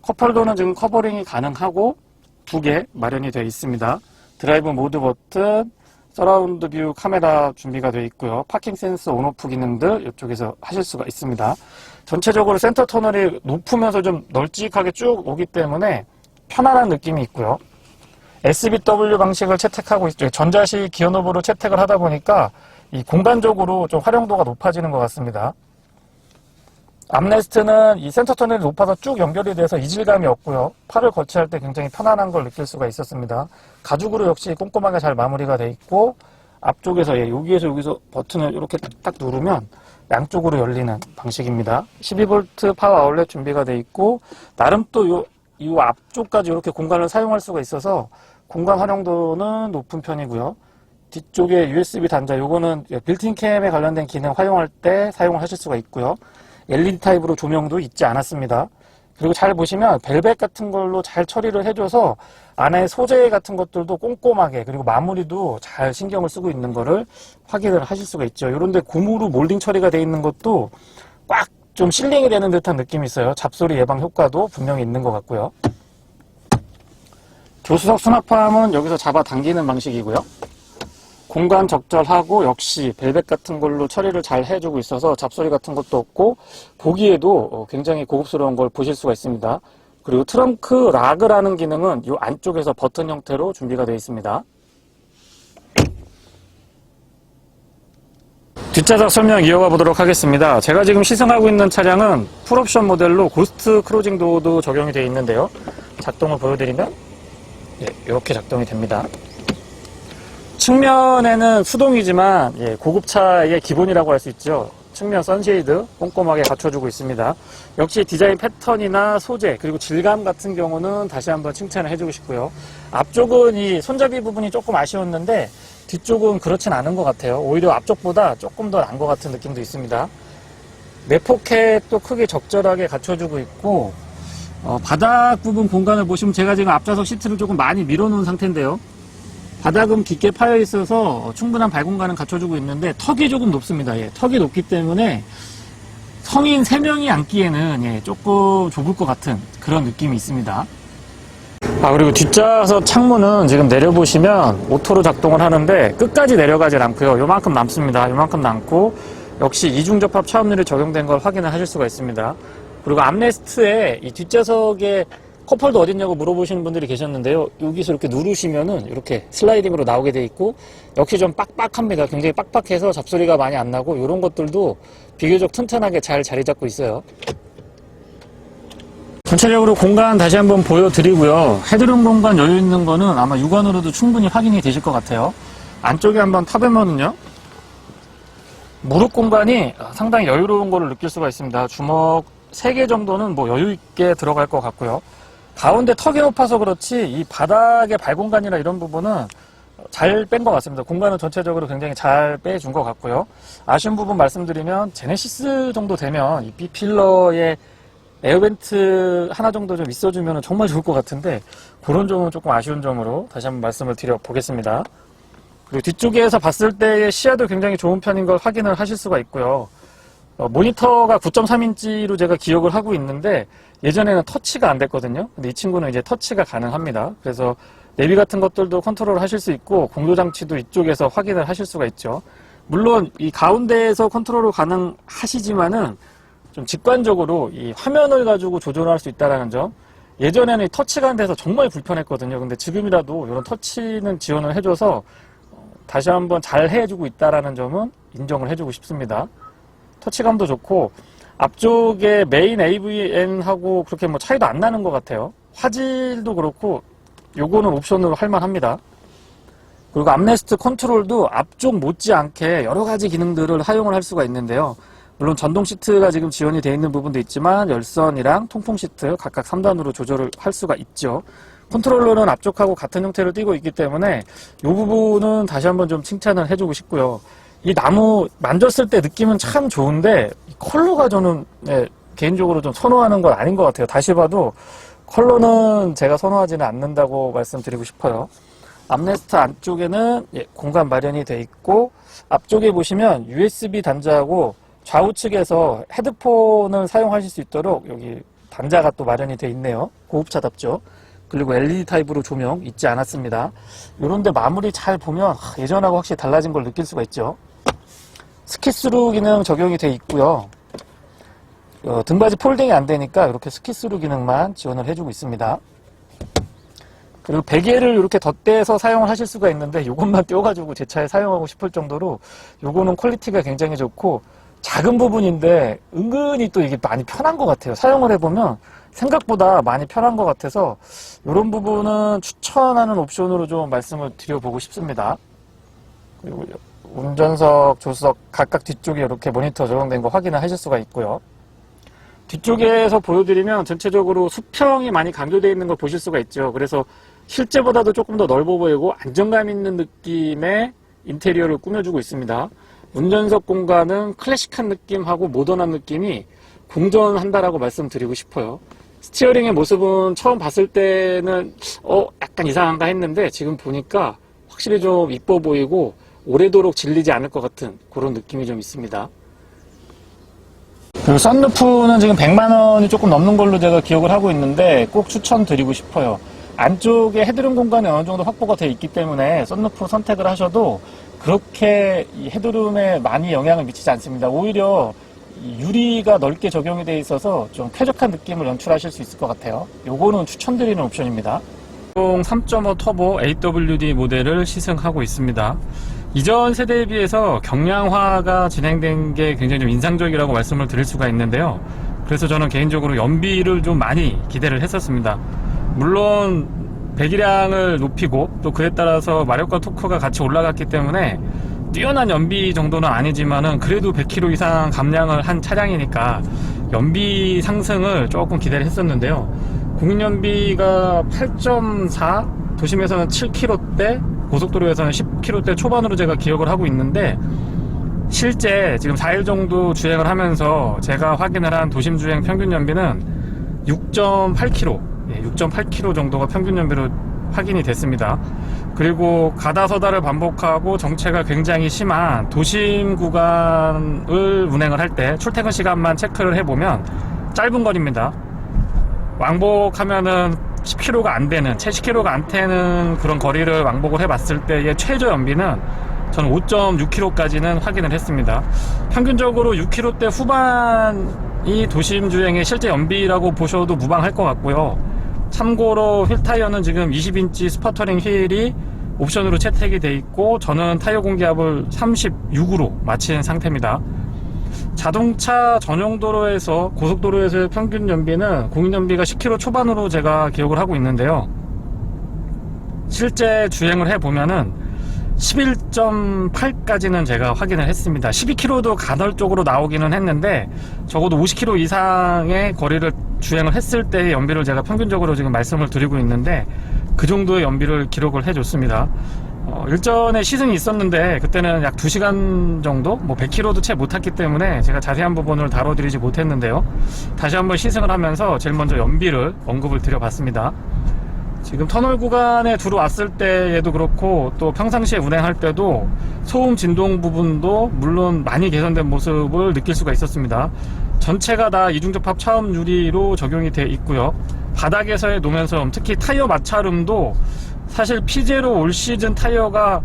컵홀더는 지금 커버링이 가능하고 2개 마련이 되어 있습니다. 드라이브 모드 버튼, 서라운드 뷰 카메라 준비가 되어 있고요. 파킹 센서 온오프 기능들 이쪽에서 하실 수가 있습니다. 전체적으로 센터 터널이 높으면서 좀 널찍하게 쭉 오기 때문에 편안한 느낌이 있고요. SBW 방식을 채택하고 있죠. 전자식 기어 노브로 채택을 하다 보니까 이 공간적으로 좀 활용도가 높아지는 것 같습니다. 암레스트는 이 센터 터널이 높아서 쭉 연결이 돼서 이질감이 없고요. 팔을 거치할 때 굉장히 편안한 걸 느낄 수가 있었습니다. 가죽으로 역시 꼼꼼하게 잘 마무리가 돼 있고, 앞쪽에서 여기서 버튼을 이렇게 딱 누르면 양쪽으로 열리는 방식입니다. 12V 파워 아울렛 준비가 돼 있고, 나름 또 이 앞쪽까지 이렇게 공간을 사용할 수가 있어서 공간 활용도는 높은 편이고요. 뒤쪽에 USB 단자, 요거는 빌트인 캠에 관련된 기능 활용할 때 사용을 하실 수가 있고요. LED 타입으로 조명도 있지 않았습니다. 그리고 잘 보시면 벨벳 같은 걸로 잘 처리를 해줘서 안에 소재 같은 것들도 꼼꼼하게, 그리고 마무리도 잘 신경을 쓰고 있는 거를 확인을 하실 수가 있죠. 이런데 고무로 몰딩 처리가 되어 있는 것도 꽉 좀 실링이 되는 듯한 느낌이 있어요. 잡소리 예방 효과도 분명히 있는 것 같고요. 조수석 수납함은 여기서 잡아 당기는 방식이고요. 공간 적절하고 역시 벨벳 같은 걸로 처리를 잘 해주고 있어서 잡소리 같은 것도 없고, 보기에도 굉장히 고급스러운 걸 보실 수가 있습니다. 그리고 트렁크 락이라는 기능은 이 안쪽에서 버튼 형태로 준비가 되어 있습니다. 뒷좌석 설명 이어가 보도록 하겠습니다. 제가 지금 시승하고 있는 차량은 풀옵션 모델로 고스트 크로징 도어도 적용이 되어 있는데요. 작동을 보여드리면 이렇게 작동이 됩니다. 측면에는 수동이지만 고급차의 기본이라고 할 수 있죠. 측면 선쉐이드 꼼꼼하게 갖춰주고 있습니다. 역시 디자인 패턴이나 소재 그리고 질감 같은 경우는 다시 한번 칭찬을 해주고 싶고요. 앞쪽은 이 손잡이 부분이 조금 아쉬웠는데 뒤쪽은 그렇진 않은 것 같아요. 오히려 앞쪽보다 조금 더 나은 것 같은 느낌도 있습니다. 내포켓도 크게 적절하게 갖춰주고 있고 바닥 부분 공간을 보시면 제가 지금 앞좌석 시트를 조금 많이 밀어놓은 상태인데요. 바닥은 깊게 파여 있어서 충분한 발공간은 갖춰주고 있는데 턱이 조금 높습니다. 턱이 높기 때문에 성인 3명이 앉기에는 조금 좁을 것 같은 그런 느낌이 있습니다. 그리고 뒷좌석 창문은 지금 내려보시면 오토로 작동을 하는데 끝까지 내려가질 않고요. 요만큼 남습니다. 요만큼 남고 역시 이중접합 차음률이 적용된 걸 확인을 하실 수가 있습니다. 그리고 암레스트에 이 뒷좌석에 컵홀더 어딨냐고 물어보시는 분들이 계셨는데요. 여기서 이렇게 누르시면은 이렇게 슬라이딩으로 나오게 돼 있고 역시 좀 빡빡합니다. 굉장히 빡빡해서 잡소리가 많이 안 나고 이런 것들도 비교적 튼튼하게 잘 자리 잡고 있어요. 전체적으로 공간 다시 한번 보여드리고요. 헤드룸 공간 여유 있는 거는 아마 육안으로도 충분히 확인이 되실 것 같아요. 안쪽에 한번 타보면은요. 무릎 공간이 상당히 여유로운 거를 느낄 수가 있습니다. 주먹 3개 정도는 뭐 여유 있게 들어갈 것 같고요. 가운데 턱이 높아서 그렇지 이 바닥의 발공간이나 이런 부분은 잘 뺀 것 같습니다. 공간은 전체적으로 굉장히 잘 빼준 것 같고요. 아쉬운 부분 말씀드리면 제네시스 정도 되면 이 B필러에 에어벤트 하나 정도 좀 있어주면 정말 좋을 것 같은데 그런 점은 조금 아쉬운 점으로 다시 한번 말씀을 드려보겠습니다. 그리고 뒤쪽에서 봤을 때의 시야도 굉장히 좋은 편인 걸 확인을 하실 수가 있고요. 모니터가 9.3인치로 제가 기억을 하고 있는데 예전에는 터치가 안 됐거든요. 근데 이 친구는 이제 터치가 가능합니다. 그래서 내비 같은 것들도 컨트롤 하실 수 있고 공조 장치도 이쪽에서 확인을 하실 수가 있죠. 물론 이 가운데에서 컨트롤을 가능하시지만은 좀 직관적으로 이 화면을 가지고 조절할 수 있다는 점. 예전에는 이 터치가 안 돼서 정말 불편했거든요. 근데 지금이라도 이런 터치는 지원을 해줘서 다시 한번 잘 해주고 있다는 점은 인정을 해주고 싶습니다. 터치감도 좋고 앞쪽에 메인 AVN하고 그렇게 뭐 차이도 안 나는 것 같아요. 화질도 그렇고 요거는 옵션으로 할만합니다. 그리고 암레스트 컨트롤도 앞쪽 못지않게 여러 가지 기능들을 사용을 할 수가 있는데요. 물론 전동 시트가 지금 지원이 되어 있는 부분도 있지만 열선이랑 통풍 시트 각각 3단으로 조절을 할 수가 있죠. 컨트롤러는 앞쪽하고 같은 형태를 띠고 있기 때문에 이 부분은 다시 한번 좀 칭찬을 해주고 싶고요. 이 나무 만졌을 때 느낌은 참 좋은데 컬러가 저는 개인적으로 좀 선호하는 건 아닌 것 같아요. 다시 봐도 컬러는 제가 선호하지는 않는다고 말씀드리고 싶어요. 암레스트 안쪽에는 공간 마련이 되어 있고 앞쪽에 보시면 USB 단자하고 좌우측에서 헤드폰을 사용하실 수 있도록 여기 단자가 또 마련이 되어 있네요. 고급차답죠. 그리고 LED 타입으로 조명 잊지 않았습니다. 이런데 마무리 잘 보면 예전하고 확실히 달라진 걸 느낄 수가 있죠. 스키스루 기능 적용이 되어 있고요. 등받이 폴딩이 안 되니까 이렇게 스키스루 기능만 지원을 해주고 있습니다. 그리고 베개를 이렇게 덧대서 사용을 하실 수가 있는데 이것만 띄워가지고 제 차에 사용하고 싶을 정도로 이거는 퀄리티가 굉장히 좋고 작은 부분인데 은근히 또 이게 많이 편한 것 같아요. 사용을 해보면 생각보다 많이 편한 것 같아서 이런 부분은 추천하는 옵션으로 좀 말씀을 드려보고 싶습니다. 그리고 운전석, 조수석 각각 뒤쪽에 이렇게 모니터 적용된 거 확인을 하실 수가 있고요. 뒤쪽에서 보여드리면 전체적으로 수평이 많이 강조되어 있는 걸 보실 수가 있죠. 그래서 실제보다도 조금 더 넓어 보이고 안정감 있는 느낌의 인테리어를 꾸며주고 있습니다. 운전석 공간은 클래식한 느낌하고 모던한 느낌이 공존한다라고 말씀드리고 싶어요. 스티어링의 모습은 처음 봤을 때는 약간 이상한가 했는데 지금 보니까 확실히 좀 이뻐 보이고 오래도록 질리지 않을 것 같은 그런 느낌이 좀 있습니다. 그리고 썬루프는 지금 100만 원이 조금 넘는 걸로 제가 기억을 하고 있는데 꼭 추천드리고 싶어요. 안쪽에 헤드룸 공간이 어느 정도 확보가 되어 있기 때문에 썬루프 선택을 하셔도 그렇게 이 헤드룸에 많이 영향을 미치지 않습니다. 오히려 유리가 넓게 적용이 되어 있어서 좀 쾌적한 느낌을 연출하실 수 있을 것 같아요. 요거는 추천드리는 옵션입니다. 3.5 터보 AWD 모델을 시승하고 있습니다. 이전 세대에 비해서 경량화가 진행된 게 굉장히 좀 인상적이라고 말씀을 드릴 수가 있는데요. 그래서 저는 개인적으로 연비를 좀 많이 기대를 했었습니다. 물론 배기량을 높이고 또 그에 따라서 마력과 토크가 같이 올라갔기 때문에 뛰어난 연비 정도는 아니지만은 그래도 100km 이상 감량을 한 차량이니까 연비 상승을 조금 기대를 했었는데요. 공인연비가 8.4, 도심에서는 7km대, 고속도로에서는 10km대 초반으로 제가 기억을 하고 있는데, 실제 지금 4일 정도 주행을 하면서 제가 확인을 한 도심 주행 평균 연비는 6.8km, 6.8km 정도가 평균 연비로 확인이 됐습니다. 그리고 가다서다를 반복하고 정체가 굉장히 심한 도심 구간을 운행을 할 때 출퇴근 시간만 체크를 해보면 짧은 거리입니다. 왕복하면은 10km가 안 되는, 채 10km가 안 되는 그런 거리를 왕복을 해봤을 때의 최저 연비는 저는 5.6km까지는 확인을 했습니다. 평균적으로 6km대 후반이 도심 주행의 실제 연비라고 보셔도 무방할 것 같고요. 참고로 휠 타이어는 지금 20인치 스퍼터링 휠이 옵션으로 채택이 돼 있고, 저는 타이어 공기압을 36으로 마친 상태입니다. 자동차 전용 도로에서, 고속도로에서의 평균 연비는 공인연비가 10km 초반으로 제가 기억을 하고 있는데요. 실제 주행을 해보면은 11.8까지는 제가 확인을 했습니다. 12km도 간헐적으로 나오기는 했는데 적어도 50km 이상의 거리를 주행을 했을 때의 연비를 제가 평균적으로 지금 말씀을 드리고 있는데, 그 정도의 연비를 기록을 해줬습니다. 일전에 시승이 있었는데 그때는 약 2시간 정도, 100km도 채 못 탔기 때문에 제가 자세한 부분을 다뤄드리지 못했는데요. 다시 한번 시승을 하면서 제일 먼저 연비를 언급을 드려봤습니다. 지금 터널 구간에 들어왔을 때에도 그렇고, 또 평상시에 운행할 때도 소음 진동 부분도 물론 많이 개선된 모습을 느낄 수가 있었습니다. 전체가 다 이중접합 차음 유리로 적용이 되어 있고요. 바닥에서의 노면소음, 특히 타이어 마찰음도 사실 피제로 올 시즌 타이어가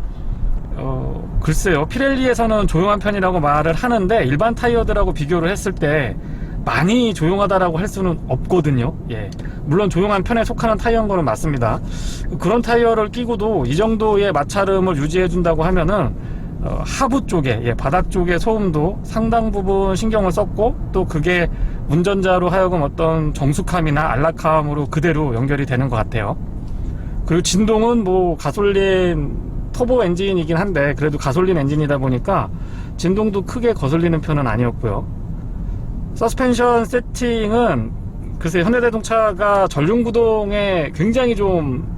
글쎄요, 피렐리에서는 조용한 편이라고 말을 하는데 일반 타이어들하고 비교를 했을 때 많이 조용하다라고 할 수는 없거든요. 예. 물론 조용한 편에 속하는 타이어인 거는 맞습니다. 그런 타이어를 끼고도 이 정도의 마찰음을 유지해 준다고 하면은 하부 쪽에, 바닥 쪽의 소음도 상당 부분 신경을 썼고, 또 그게 운전자로 하여금 어떤 정숙함이나 안락함으로 그대로 연결이 되는 것 같아요. 그리고 진동은 가솔린 터보 엔진이긴 한데 그래도 가솔린 엔진이다 보니까 진동도 크게 거슬리는 편은 아니었고요. 서스펜션 세팅은 글쎄 현대자동차가 전륜구동에 굉장히 좀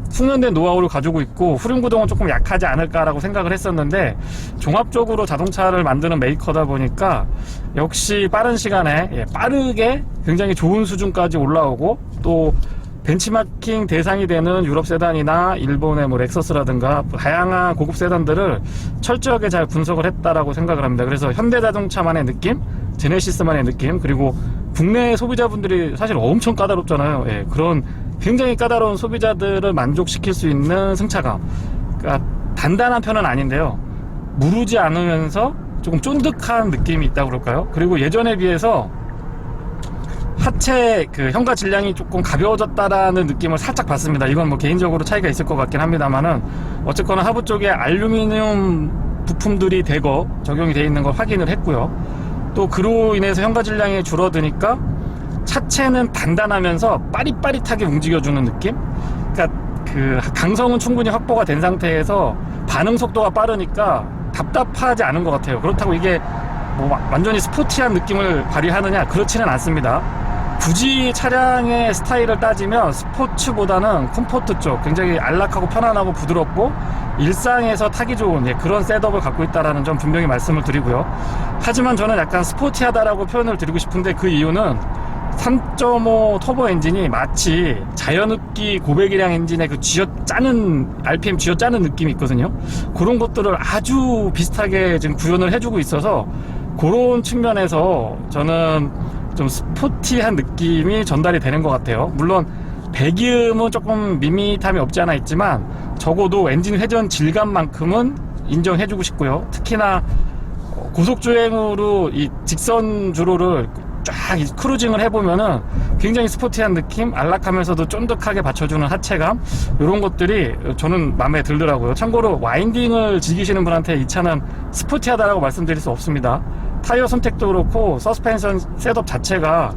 숙련된 노하우를 가지고 있고 후륜구동은 조금 약하지 않을까라고 생각을 했었는데, 종합적으로 자동차를 만드는 메이커다 보니까 역시 빠른 시간에 빠르게 굉장히 좋은 수준까지 올라오고, 또 벤치마킹 대상이 되는 유럽 세단이나 일본의 렉서스라든가 다양한 고급 세단들을 철저하게 잘 분석을 했다라고 생각을 합니다. 그래서 현대자동차만의 느낌, 제네시스만의 느낌, 그리고 국내 소비자분들이 사실 엄청 까다롭잖아요. 그런 굉장히 까다로운 소비자들을 만족시킬 수 있는 승차감, 그러니까 단단한 편은 아닌데요, 무르지 않으면서 조금 쫀득한 느낌이 있다고 그럴까요? 그리고 예전에 비해서 하체 현가 질량이 조금 가벼워졌다라는 느낌을 살짝 받습니다. 이건 개인적으로 차이가 있을 것 같긴 합니다만은, 어쨌거나 하부 쪽에 알루미늄 부품들이 대거 적용이 되어 있는 걸 확인을 했고요. 또 그로 인해서 현가 질량이 줄어드니까 차체는 단단하면서 빠릿빠릿하게 움직여주는 느낌? 그러니까 강성은 충분히 확보가 된 상태에서 반응 속도가 빠르니까 답답하지 않은 것 같아요. 그렇다고 이게 완전히 스포티한 느낌을 발휘하느냐? 그렇지는 않습니다. 굳이 차량의 스타일을 따지면 스포츠보다는 컴포트 쪽, 굉장히 안락하고 편안하고 부드럽고 일상에서 타기 좋은 그런 셋업을 갖고 있다는 점 분명히 말씀을 드리고요. 하지만 저는 약간 스포티하다라고 표현을 드리고 싶은데, 그 이유는 3.5 터보 엔진이 마치 자연흡기 고배기량 엔진의 쥐어짜는 RPM 쥐어짜는 느낌이 있거든요. 그런 것들을 아주 비슷하게 지금 구현을 해주고 있어서 그런 측면에서 저는 좀 스포티한 느낌이 전달이 되는 것 같아요. 물론 배기음은 조금 밋밋함이 없지 않아 있지만 적어도 엔진 회전 질감만큼은 인정해주고 싶고요. 특히나 고속주행으로 이 직선 주로를 쫙 크루징을 해보면은 굉장히 스포티한 느낌, 안락하면서도 쫀득하게 받쳐주는 하체감, 이런 것들이 저는 마음에 들더라고요. 참고로 와인딩을 즐기시는 분한테 이 차는 스포티하다라고 말씀드릴 수 없습니다. 타이어 선택도 그렇고 서스펜션 셋업 자체가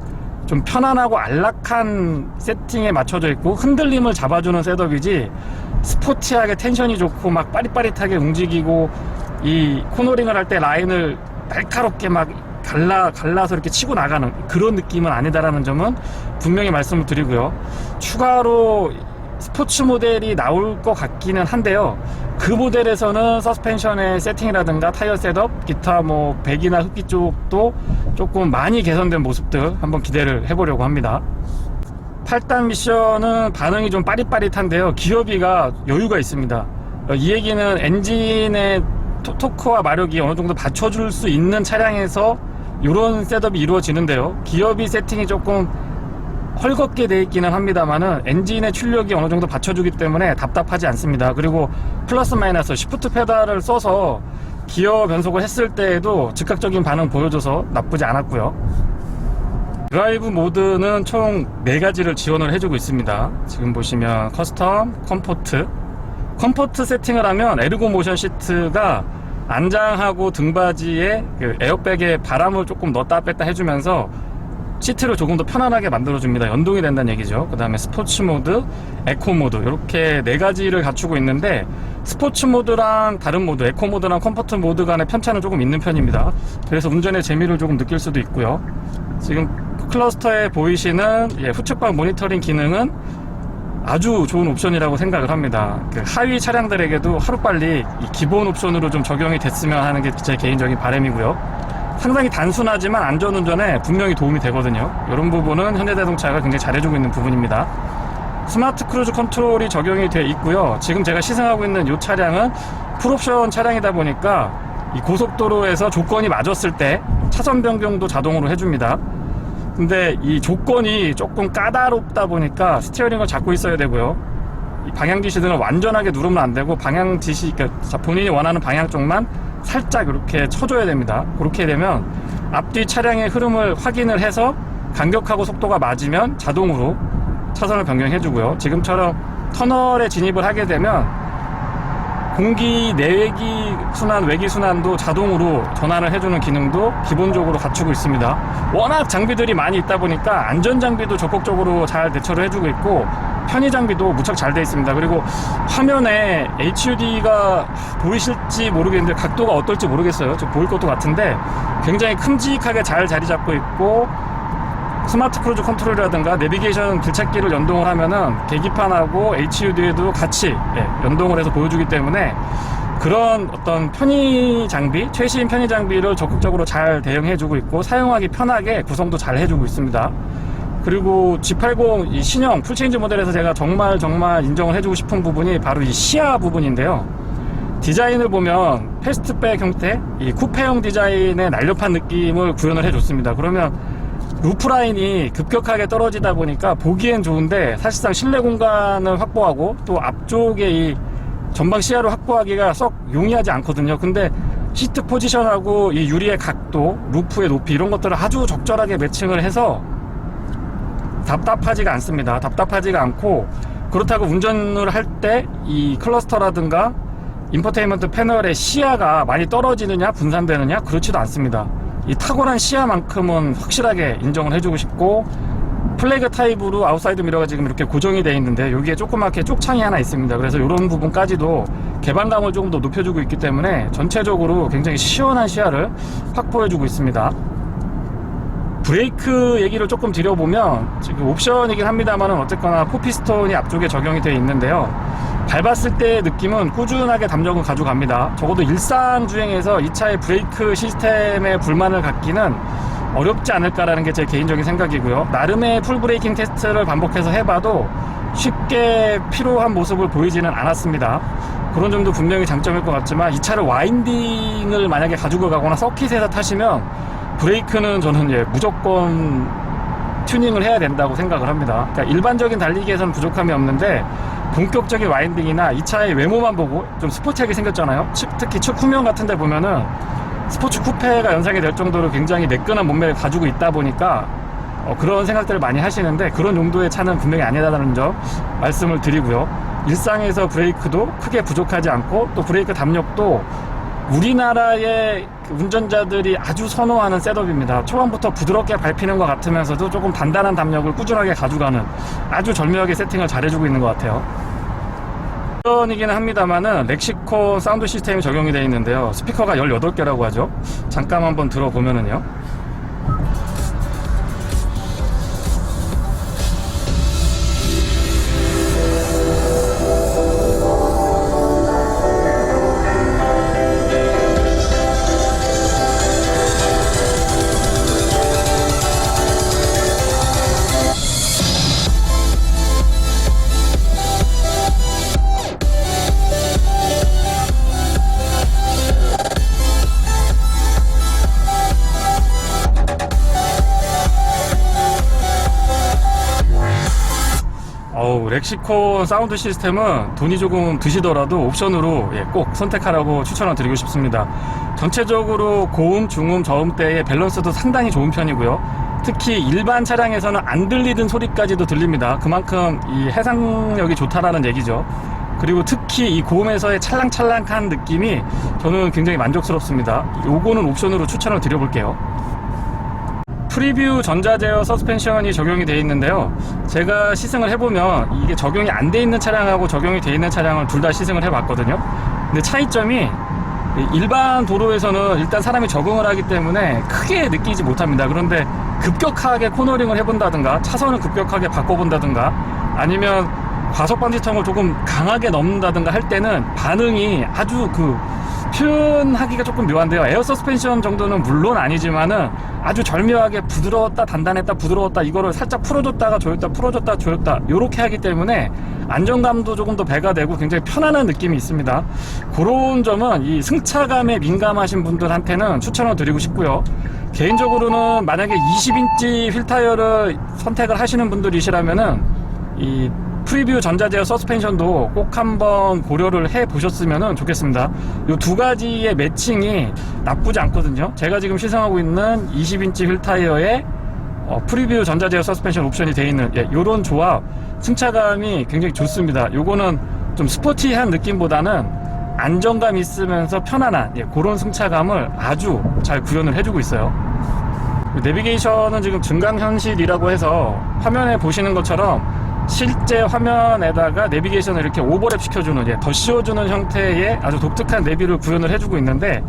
좀 편안하고 안락한 세팅에 맞춰져 있고 흔들림을 잡아주는 셋업이지 스포티하게 텐션이 좋고 막 빠릿빠릿하게 움직이고 이 코너링을 할 때 라인을 날카롭게 막 갈라서 이렇게 치고 나가는 그런 느낌은 아니다라는 점은 분명히 말씀을 드리고요. 추가로 스포츠 모델이 나올 것 같기는 한데요. 그 모델에서는 서스펜션의 세팅이라든가 타이어 셋업, 기타 뭐 배기나 흡기 쪽도 조금 많이 개선된 모습들 한번 기대를 해보려고 합니다. 8단 미션은 반응이 좀 빠릿빠릿한데요. 기어비가 여유가 있습니다. 이 얘기는 엔진의 토크와 마력이 어느 정도 받쳐줄 수 있는 차량에서 이런 셋업이 이루어지는데요. 기어비 세팅이 조금 헐겁게 되어 있기는 합니다만은 엔진의 출력이 어느 정도 받쳐주기 때문에 답답하지 않습니다. 그리고 플러스 마이너스 시프트 페달을 써서 기어 변속을 했을 때에도 즉각적인 반응 보여줘서 나쁘지 않았고요. 드라이브 모드는 총 4가지를 지원을 해주고 있습니다. 지금 보시면 커스텀, 컴포트 세팅을 하면 에르고 모션 시트가 안장하고 등받이에 그 에어백에 바람을 조금 넣었다 뺐다 해주면서 시트를 조금 더 편안하게 만들어줍니다. 연동이 된다는 얘기죠. 그 다음에 스포츠 모드, 에코 모드 이렇게 4가지를 갖추고 있는데 스포츠 모드랑 다른 모드, 에코 모드랑 컴포트 모드 간의 편차는 조금 있는 편입니다. 그래서 운전의 재미를 조금 느낄 수도 있고요. 지금 클러스터에 보이시는 후측방 모니터링 기능은 아주 좋은 옵션이라고 생각을 합니다. 그 하위 차량들에게도 하루빨리 이 기본 옵션으로 좀 적용이 됐으면 하는 게 제 개인적인 바람이고요. 상당히 단순하지만 안전운전에 분명히 도움이 되거든요. 이런 부분은 현대자동차가 굉장히 잘해주고 있는 부분입니다. 스마트 크루즈 컨트롤이 적용이 되어 있고요. 지금 제가 시승하고 있는 이 차량은 풀옵션 차량이다 보니까 이 고속도로에서 조건이 맞았을 때 차선 변경도 자동으로 해줍니다. 근데 이 조건이 조금 까다롭다 보니까 스티어링을 잡고 있어야 되고요. 이 방향 지시등을 완전하게 누르면 안 되고 방향 지시, 그러니까 본인이 원하는 방향 쪽만 살짝 이렇게 쳐줘야 됩니다. 그렇게 되면 앞뒤 차량의 흐름을 확인을 해서 간격하고 속도가 맞으면 자동으로 차선을 변경해주고요. 지금처럼 터널에 진입을 하게 되면 공기 내외기 순환, 외기 순환도 자동으로 전환을 해주는 기능도 기본적으로 갖추고 있습니다. 워낙 장비들이 많이 있다 보니까 안전 장비도 적극적으로 잘 대처를 해주고 있고 편의 장비도 무척 잘 되어 있습니다. 그리고 화면에 HUD가 보이실지 모르겠는데 각도가 어떨지 모르겠어요. 좀 보일 것도 같은데 굉장히 큼직하게 잘 자리 잡고 있고 스마트 크루즈 컨트롤이라든가 내비게이션 길찾기를 연동을 하면은 계기판하고 HUD에도 같이 연동을 해서 보여주기 때문에 그런 어떤 편의 장비, 최신 편의 장비를 적극적으로 잘 대응해주고 있고 사용하기 편하게 구성도 잘 해주고 있습니다. 그리고 G80 이 신형 풀체인지 모델에서 제가 정말 인정을 해주고 싶은 부분이 바로 이 시야 부분인데요. 디자인을 보면 패스트백 형태, 이 쿠페형 디자인의 날렵한 느낌을 구현을 해줬습니다. 그러면 루프라인이 급격하게 떨어지다 보니까 보기엔 좋은데 사실상 실내 공간을 확보하고 또 앞쪽에 이 전방 시야를 확보하기가 썩 용이하지 않거든요. 근데 시트 포지션하고 이 유리의 각도, 루프의 높이 이런 것들을 아주 적절하게 매칭을 해서 답답하지가 않습니다. 답답하지가 않고 그렇다고 운전을 할 때 이 클러스터라든가 인포테인먼트 패널의 시야가 많이 떨어지느냐 분산되느냐 그렇지도 않습니다. 이 탁월한 시야만큼은 확실하게 인정을 해주고 싶고 플래그 타입으로 아웃사이드 미러가 지금 이렇게 고정이 되어 있는데 여기에 조그맣게 쪽창이 하나 있습니다. 그래서 이런 부분까지도 개방감을 조금 더 높여주고 있기 때문에 전체적으로 굉장히 시원한 시야를 확보해주고 있습니다. 브레이크 얘기를 조금 드려보면 지금 옵션이긴 합니다만은 어쨌거나 포피스톤이 앞쪽에 적용이 되어 있는데요. 밟았을 때의 느낌은 꾸준하게 담력을 가져갑니다. 적어도 일상 주행에서 이 차의 브레이크 시스템에 불만을 갖기는 어렵지 않을까라는 게 제 개인적인 생각이고요. 나름의 풀브레이킹 테스트를 반복해서 해봐도 쉽게 피로한 모습을 보이지는 않았습니다. 그런 점도 분명히 장점일 것 같지만 이 차를 와인딩을 만약에 가지고 가거나 서킷에서 타시면 브레이크는 저는 무조건 튜닝을 해야 된다고 생각을 합니다. 그러니까 일반적인 달리기에서는 부족함이 없는데 본격적인 와인딩이나 이 차의 외모만 보고 좀 스포티하게 생겼잖아요. 특히 측 후면 같은 데 보면은 스포츠 쿠페가 연상이 될 정도로 굉장히 매끈한 몸매를 가지고 있다 보니까 그런 생각들을 많이 하시는데 그런 용도의 차는 분명히 아니다라는 점 말씀을 드리고요. 일상에서 브레이크도 크게 부족하지 않고 또 브레이크 담력도 우리나라의 운전자들이 아주 선호하는 셋업입니다. 초반부터 부드럽게 밟히는 것 같으면서도 조금 단단한 담력을 꾸준하게 가져가는 아주 절묘하게 세팅을 잘해주고 있는 것 같아요. 이기는 합니다만은 렉시콘 사운드 시스템이 적용이 되어 있는데요. 스피커가 18개라고 하죠. 잠깐 한번 들어보면은요. 렉시콘 사운드 시스템은 돈이 조금 드시더라도 옵션으로 꼭 선택하라고 추천을 드리고 싶습니다. 전체적으로 고음, 중음, 저음대의 밸런스도 상당히 좋은 편이고요. 특히 일반 차량에서는 안 들리던 소리까지도 들립니다. 그만큼 이 해상력이 좋다라는 얘기죠. 그리고 특히 이 고음에서의 찰랑찰랑한 느낌이 저는 굉장히 만족스럽습니다. 요거는 옵션으로 추천을 드려볼게요. 프리뷰 전자제어 서스펜션이 적용이 되어 있는데요. 제가 시승을 해보면 이게 적용이 안 돼 있는 차량하고 적용이 돼 있는 차량을 둘 다 시승을 해봤거든요. 근데 차이점이 일반 도로에서는 일단 사람이 적응을 하기 때문에 크게 느끼지 못합니다. 그런데 급격하게 코너링을 해본다든가 차선을 급격하게 바꿔본다든가 아니면 과속 방지턱을 조금 강하게 넘는다든가 할 때는 반응이 아주 표현하기가 조금 묘한데요. 에어 서스펜션 정도는 물론 아니지만은 아주 절묘하게 부드러웠다 단단했다 부드러웠다 이거를 살짝 풀어줬다가 조였다 풀어줬다 조였다 요렇게 하기 때문에 안정감도 조금 더 배가 되고 굉장히 편안한 느낌이 있습니다. 그런 점은 이 승차감에 민감하신 분들한테는 추천을 드리고 싶고요. 개인적으로는 만약에 20인치 휠 타이어를 선택을 하시는 분들이시라면은 이 프리뷰 전자제어 서스펜션도 꼭 한번 고려를 해 보셨으면 좋겠습니다. 이 두 가지의 매칭이 나쁘지 않거든요. 제가 지금 시승하고 있는 20인치 휠 타이어에 프리뷰 전자제어 서스펜션 옵션이 되어 있는 이런 조합 승차감이 굉장히 좋습니다. 요거는 좀 스포티한 느낌보다는 안정감 있으면서 편안한 그런 승차감을 아주 잘 구현을 해주고 있어요. 내비게이션은 지금 증강현실이라고 해서 화면에 보시는 것처럼 실제 화면에다가 내비게이션을 이렇게 오버랩 시켜주는 더 씌워주는 형태의 아주 독특한 내비를 구현을 해주고 있는데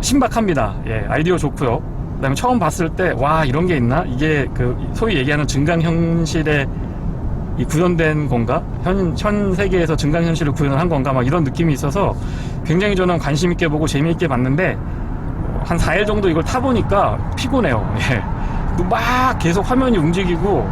신박합니다. 아이디어 좋고요. 그 다음에 처음 봤을 때 와 이런 게 있나? 이게 소위 얘기하는 증강현실에 구현된 건가? 현 세계에서 증강현실을 구현을 한 건가? 막 이런 느낌이 있어서 굉장히 저는 관심 있게 보고 재미있게 봤는데 한 4일 정도 이걸 타보니까 피곤해요. 막 계속 화면이 움직이고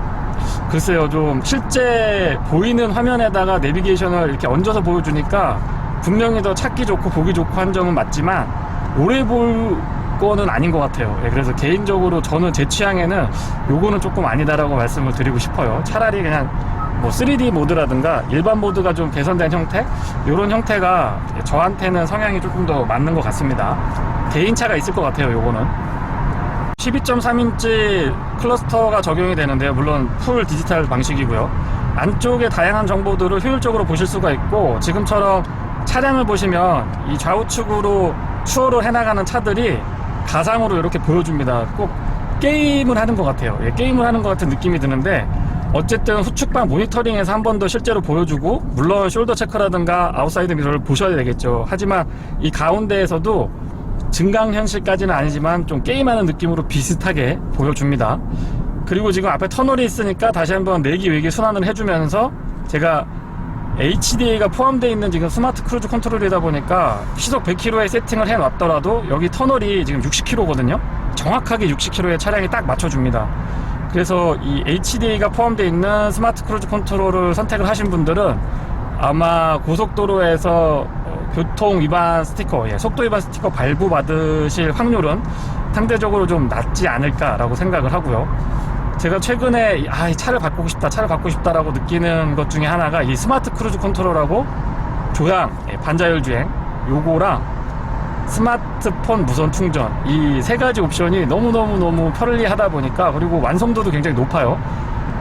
글쎄요, 좀 실제 보이는 화면에다가 내비게이션을 이렇게 얹어서 보여주니까 분명히 더 찾기 좋고 보기 좋고 한 점은 맞지만 오래 볼 거는 아닌 것 같아요. 그래서 개인적으로 저는 제 취향에는 요거는 조금 아니다라고 말씀을 드리고 싶어요. 차라리 그냥 뭐 3D 모드라든가 일반 모드가 좀 개선된 형태 요런 형태가 저한테는 성향이 조금 더 맞는 것 같습니다. 개인차가 있을 것 같아요. 요거는 12.3인치 클러스터가 적용이 되는데요. 물론 풀 디지털 방식이고요. 안쪽에 다양한 정보들을 효율적으로 보실 수가 있고 지금처럼 차량을 보시면 이 좌우측으로 추월을 해나가는 차들이 가상으로 이렇게 보여줍니다. 꼭 게임을 하는 것 같아요. 게임을 하는 것 같은 느낌이 드는데 어쨌든 후측방 모니터링에서 한 번 더 실제로 보여주고 물론 숄더 체크라든가 아웃사이드 미러를 보셔야 되겠죠. 하지만 이 가운데에서도 증강현실까지는 아니지만 좀 게임하는 느낌으로 비슷하게 보여줍니다. 그리고 지금 앞에 터널이 있으니까 다시 한번 내기 외기 순환을 해주면서 제가 HDA가 포함되어 있는 지금 스마트 크루즈 컨트롤이다 보니까 시속 100km에 세팅을 해놨더라도 여기 터널이 지금 60km거든요. 정확하게 60km의 차량이 딱 맞춰줍니다. 그래서 이 HDA가 포함되어 있는 스마트 크루즈 컨트롤을 선택을 하신 분들은 아마 고속도로에서 교통 위반 스티커, 속도 위반 스티커 발부 받으실 확률은 상대적으로 좀 낮지 않을까라고 생각을 하고요. 제가 최근에 이 차를 바꾸고 싶다라고 느끼는 것 중에 하나가 이 스마트 크루즈 컨트롤하고 조향, 반자율 주행 요거랑 스마트폰 무선 충전 이 세 가지 옵션이 너무 편리하다 보니까 그리고 완성도도 굉장히 높아요.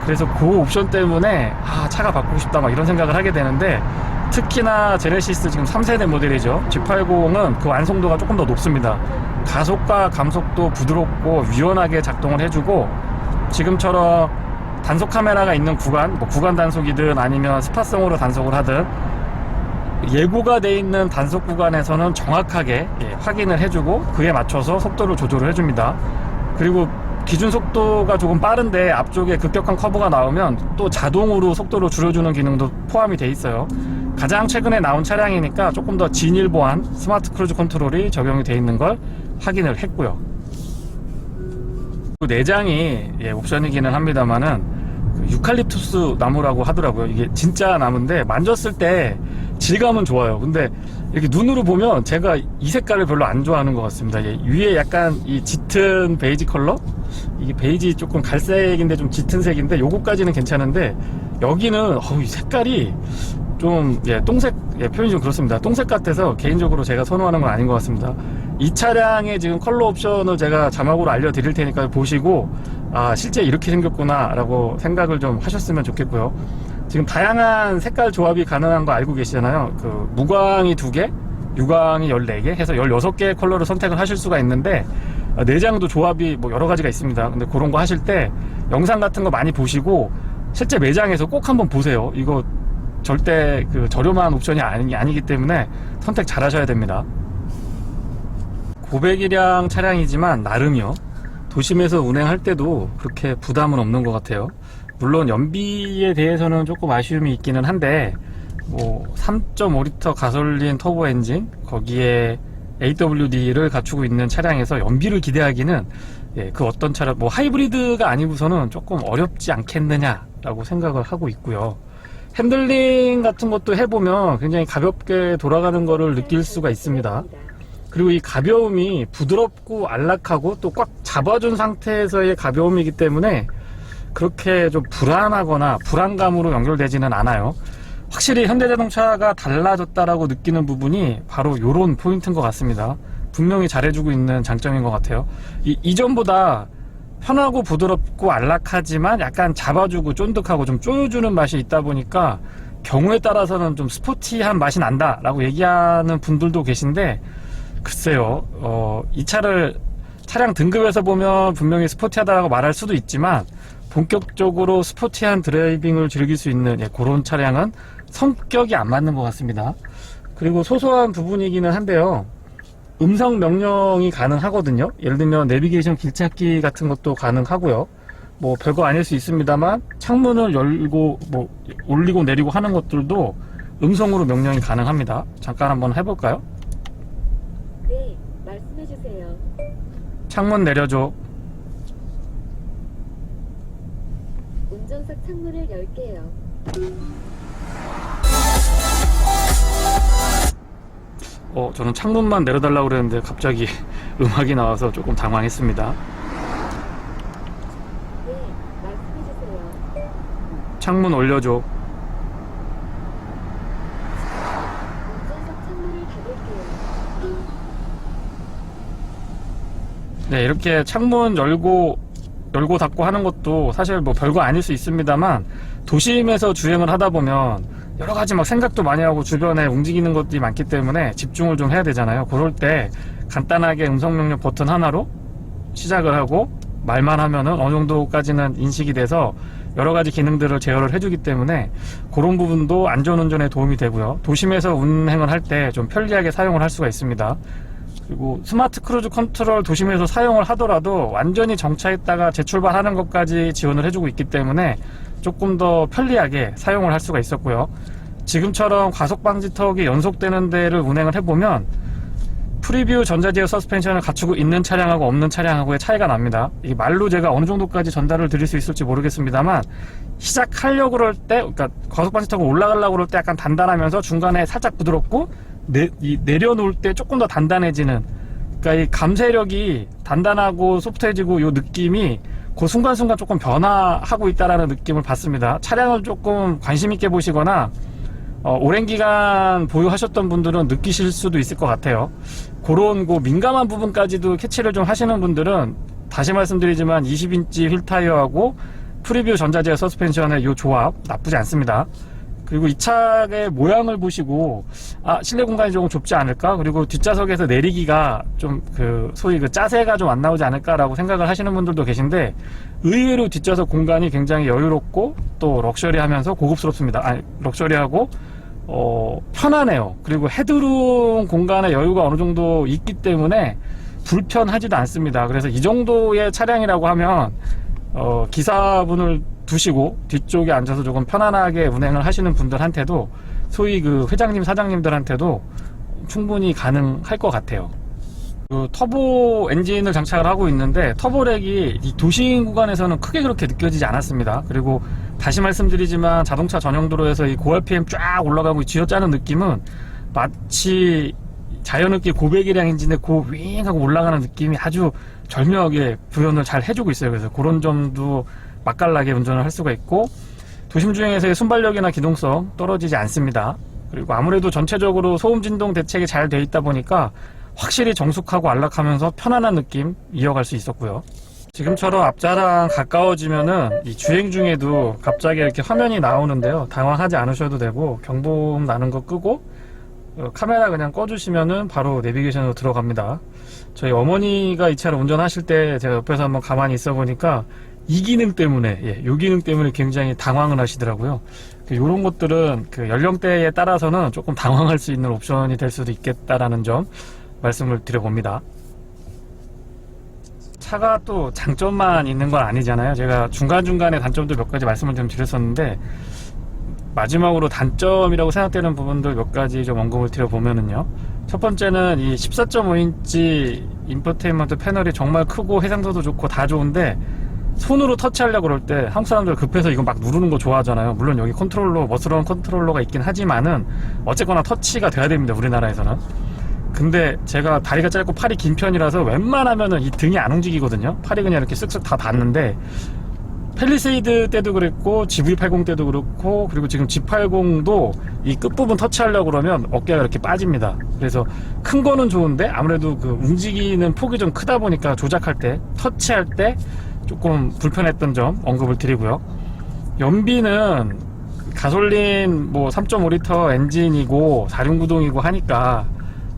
그래서 그 옵션 때문에 차가 바꾸고 싶다 막 이런 생각을 하게 되는데 특히나 제네시스 지금 3세대 모델이죠. G80은 그 완성도가 조금 더 높습니다. 가속과 감속도 부드럽고 유연하게 작동을 해주고, 지금처럼 단속 카메라가 있는 구간, 뭐 구간 단속이든 아니면 스팟성으로 단속을 하든 예고가 돼 있는 단속 구간에서는 정확하게 확인을 해주고 그에 맞춰서 속도를 조절을 해줍니다. 그리고 기준 속도가 조금 빠른데 앞쪽에 급격한 커브가 나오면 또 자동으로 속도를 줄여주는 기능도 포함이 돼 있어요. 가장 최근에 나온 차량이니까 조금 더 진일 보안 스마트 크루즈 컨트롤이 적용이 돼 있는 걸 확인을 했고요. 내장이 옵션이기는 합니다만은 유칼립투스 나무라고 하더라고요. 이게 진짜 나무인데 만졌을 때 질감은 좋아요. 근데 이렇게 눈으로 보면 제가 이 색깔을 별로 안 좋아하는 것 같습니다. 위에 약간 이 짙은 베이지 컬러, 이게 베이지 조금 갈색인데 좀 짙은 색인데 요거까지는 괜찮은데 여기는 이 색깔이 좀 똥색, 표현이 좀 그렇습니다. 똥색 같아서 개인적으로 제가 선호하는 건 아닌 것 같습니다. 이 차량의 지금 컬러 옵션을 제가 자막으로 알려드릴 테니까 보시고 실제 이렇게 생겼구나 라고 생각을 좀 하셨으면 좋겠고요. 지금 다양한 색깔 조합이 가능한 거 알고 계시잖아요. 그 무광이 2개, 유광이 14개 해서 16개의 컬러를 선택을 하실 수가 있는데 내장도 조합이 뭐 여러 가지가 있습니다. 근데 그런 거 하실 때 영상 같은 거 많이 보시고 실제 매장에서 꼭 한번 보세요. 이거 절대 그 저렴한 옵션이 아니기 때문에 선택 잘 하셔야 됩니다. 고배기량 차량이지만 나름이요. 도심에서 운행할 때도 그렇게 부담은 없는 것 같아요. 물론 연비에 대해서는 조금 아쉬움이 있기는 한데 뭐 3.5리터 가솔린 터보 엔진 거기에 AWD를 갖추고 있는 차량에서 연비를 기대하기는 그 어떤 차량 뭐 하이브리드가 아니고서는 조금 어렵지 않겠느냐 라고 생각을 하고 있고요. 핸들링 같은 것도 해보면 굉장히 가볍게 돌아가는 거를 느낄 수가 있습니다. 그리고 이 가벼움이 부드럽고 안락하고 또 꽉 잡아준 상태에서의 가벼움이기 때문에 그렇게 좀 불안하거나 불안감으로 연결되지는 않아요. 확실히 현대자동차가 달라졌다라고 느끼는 부분이 바로 이런 포인트인 것 같습니다. 분명히 잘해주고 있는 장점인 것 같아요. 이전보다 편하고 부드럽고 안락하지만 약간 잡아주고 쫀득하고 좀 조여주는 맛이 있다 보니까 경우에 따라서는 좀 스포티한 맛이 난다 라고 얘기하는 분들도 계신데 글쎄요, 이 차량 등급에서 보면 분명히 스포티하다라고 말할 수도 있지만 본격적으로 스포티한 드라이빙을 즐길 수 있는 그런 차량은 성격이 안 맞는 것 같습니다. 그리고 소소한 부분이기는 한데요, 음성 명령이 가능하거든요. 예를 들면 내비게이션 길찾기 같은 것도 가능하고요. 뭐 별거 아닐 수 있습니다만 창문을 열고 뭐 올리고 내리고 하는 것들도 음성으로 명령이 가능합니다. 잠깐 한번 해볼까요? 네, 말씀해주세요. 창문 내려줘. 운전석 창문을 열게요. 저는 창문만 내려달라고 그랬는데 갑자기 음악이 나와서 조금 당황했습니다. 네, 말씀해주세요. 창문 올려줘. 운전석 창문을 닫을게요. 네, 이렇게 창문 열고 닫고 하는 것도 사실 뭐 별거 아닐 수 있습니다만 도심에서 주행을 하다 보면 여러 가지 막 생각도 많이 하고 주변에 움직이는 것들이 많기 때문에 집중을 좀 해야 되잖아요. 그럴 때 간단하게 음성 명령 버튼 하나로 시작을 하고 말만 하면은 어느 정도까지는 인식이 돼서 여러 가지 기능들을 제어를 해주기 때문에 그런 부분도 안전운전에 도움이 되고요. 도심에서 운행을 할 때 좀 편리하게 사용을 할 수가 있습니다. 그리고 스마트 크루즈 컨트롤 도심에서 사용을 하더라도 완전히 정차했다가 재출발하는 것까지 지원을 해주고 있기 때문에 조금 더 편리하게 사용을 할 수가 있었고요. 지금처럼 과속 방지 턱이 연속되는 데를 운행을 해보면 프리뷰 전자제어 서스펜션을 갖추고 있는 차량하고 없는 차량하고의 차이가 납니다. 이 말로 제가 어느 정도까지 전달을 드릴 수 있을지 모르겠습니다만 시작하려고 그럴 때, 그러니까 과속 방지 턱을 올라가려고 그럴 때 약간 단단하면서 중간에 살짝 부드럽고 내려놓을 때 조금 더 단단해지는, 그러니까 이 감쇄력이 단단하고 소프트해지고 이 느낌이 그 순간순간 조금 변화하고 있다라는 느낌을 받습니다. 차량을 조금 관심 있게 보시거나 오랜 기간 보유하셨던 분들은 느끼실 수도 있을 것 같아요. 그런 민감한 부분까지도 캐치를 좀 하시는 분들은 다시 말씀드리지만 20인치 휠 타이어하고 프리뷰 전자제어 서스펜션의 이 조합 나쁘지 않습니다. 그리고 이 차의 모양을 보시고 실내 공간이 조금 좁지 않을까, 그리고 뒷좌석에서 내리기가 좀 소위 짜세가 좀 안 나오지 않을까라고 생각을 하시는 분들도 계신데, 의외로 뒷좌석 공간이 굉장히 여유롭고 또 럭셔리하면서 고급스럽습니다. 럭셔리하고 편하네요. 그리고 헤드룸 공간에 여유가 어느 정도 있기 때문에 불편하지도 않습니다. 그래서 이 정도의 차량이라고 하면 기사분을 두시고 뒤쪽에 앉아서 조금 편안하게 운행을 하시는 분들한테도, 소위 회장님 사장님들한테도 충분히 가능할 것 같아요. 터보 엔진을 장착을 하고 있는데, 터보렉이 이 도심 구간에서는 크게 그렇게 느껴지지 않았습니다. 그리고 다시 말씀드리지만 자동차 전용 도로에서 이 고RPM 쫙 올라가고 쥐어짜는 느낌은 마치 자연흡기 고배기량 엔진의 윙 하고 올라가는 느낌이 아주 절묘하게 구현을 잘 해주고 있어요. 그래서 그런 점도 맛깔나게 운전을 할 수가 있고, 도심 주행에서의 순발력이나 기동성 떨어지지 않습니다. 그리고 아무래도 전체적으로 소음 진동 대책이 잘 돼 있다 보니까 확실히 정숙하고 안락하면서 편안한 느낌 이어갈 수 있었고요. 지금처럼 앞자랑 가까워지면은 이 주행 중에도 갑자기 이렇게 화면이 나오는데요, 당황하지 않으셔도 되고, 경보음 나는 거 끄고 카메라 그냥 꺼주시면은 바로 내비게이션으로 들어갑니다. 저희 어머니가 이 차를 운전하실 때 제가 옆에서 한번 가만히 있어 보니까 이 기능 때문에, 이 기능 때문에 굉장히 당황을 하시더라고요. 이런 것들은 연령대에 따라서는 조금 당황할 수 있는 옵션이 될 수도 있겠다라는 점 말씀을 드려봅니다. 차가 또 장점만 있는 건 아니잖아요. 제가 중간중간에 단점도 몇 가지 말씀을 좀 드렸었는데, 마지막으로 단점이라고 생각되는 부분들 몇 가지 좀 언급을 드려보면은요, 첫 번째는 이 14.5인치 인포테인먼트 패널이 정말 크고 해상도도 좋고 다 좋은데, 손으로 터치하려고 그럴 때 한국 사람들 급해서 이거 막 누르는 거 좋아하잖아요. 물론 여기 컨트롤러, 멋스러운 컨트롤러가 있긴 하지만은 어쨌거나 터치가 돼야 됩니다, 우리나라에서는. 근데 제가 다리가 짧고 팔이 긴 편이라서 웬만하면은 이 등이 안 움직이거든요. 팔이 그냥 이렇게 쓱쓱 다 닿는데, 펠리세이드 때도 그랬고 GV80 때도 그렇고, 그리고 지금 G80도 이 끝부분 터치하려고 그러면 어깨가 이렇게 빠집니다. 그래서 큰 거는 좋은데 아무래도 움직이는 폭이 좀 크다 보니까 조작할 때, 터치할 때 조금 불편했던 점 언급을 드리고요. 연비는 가솔린 3.5L 엔진이고 4륜구동이고 하니까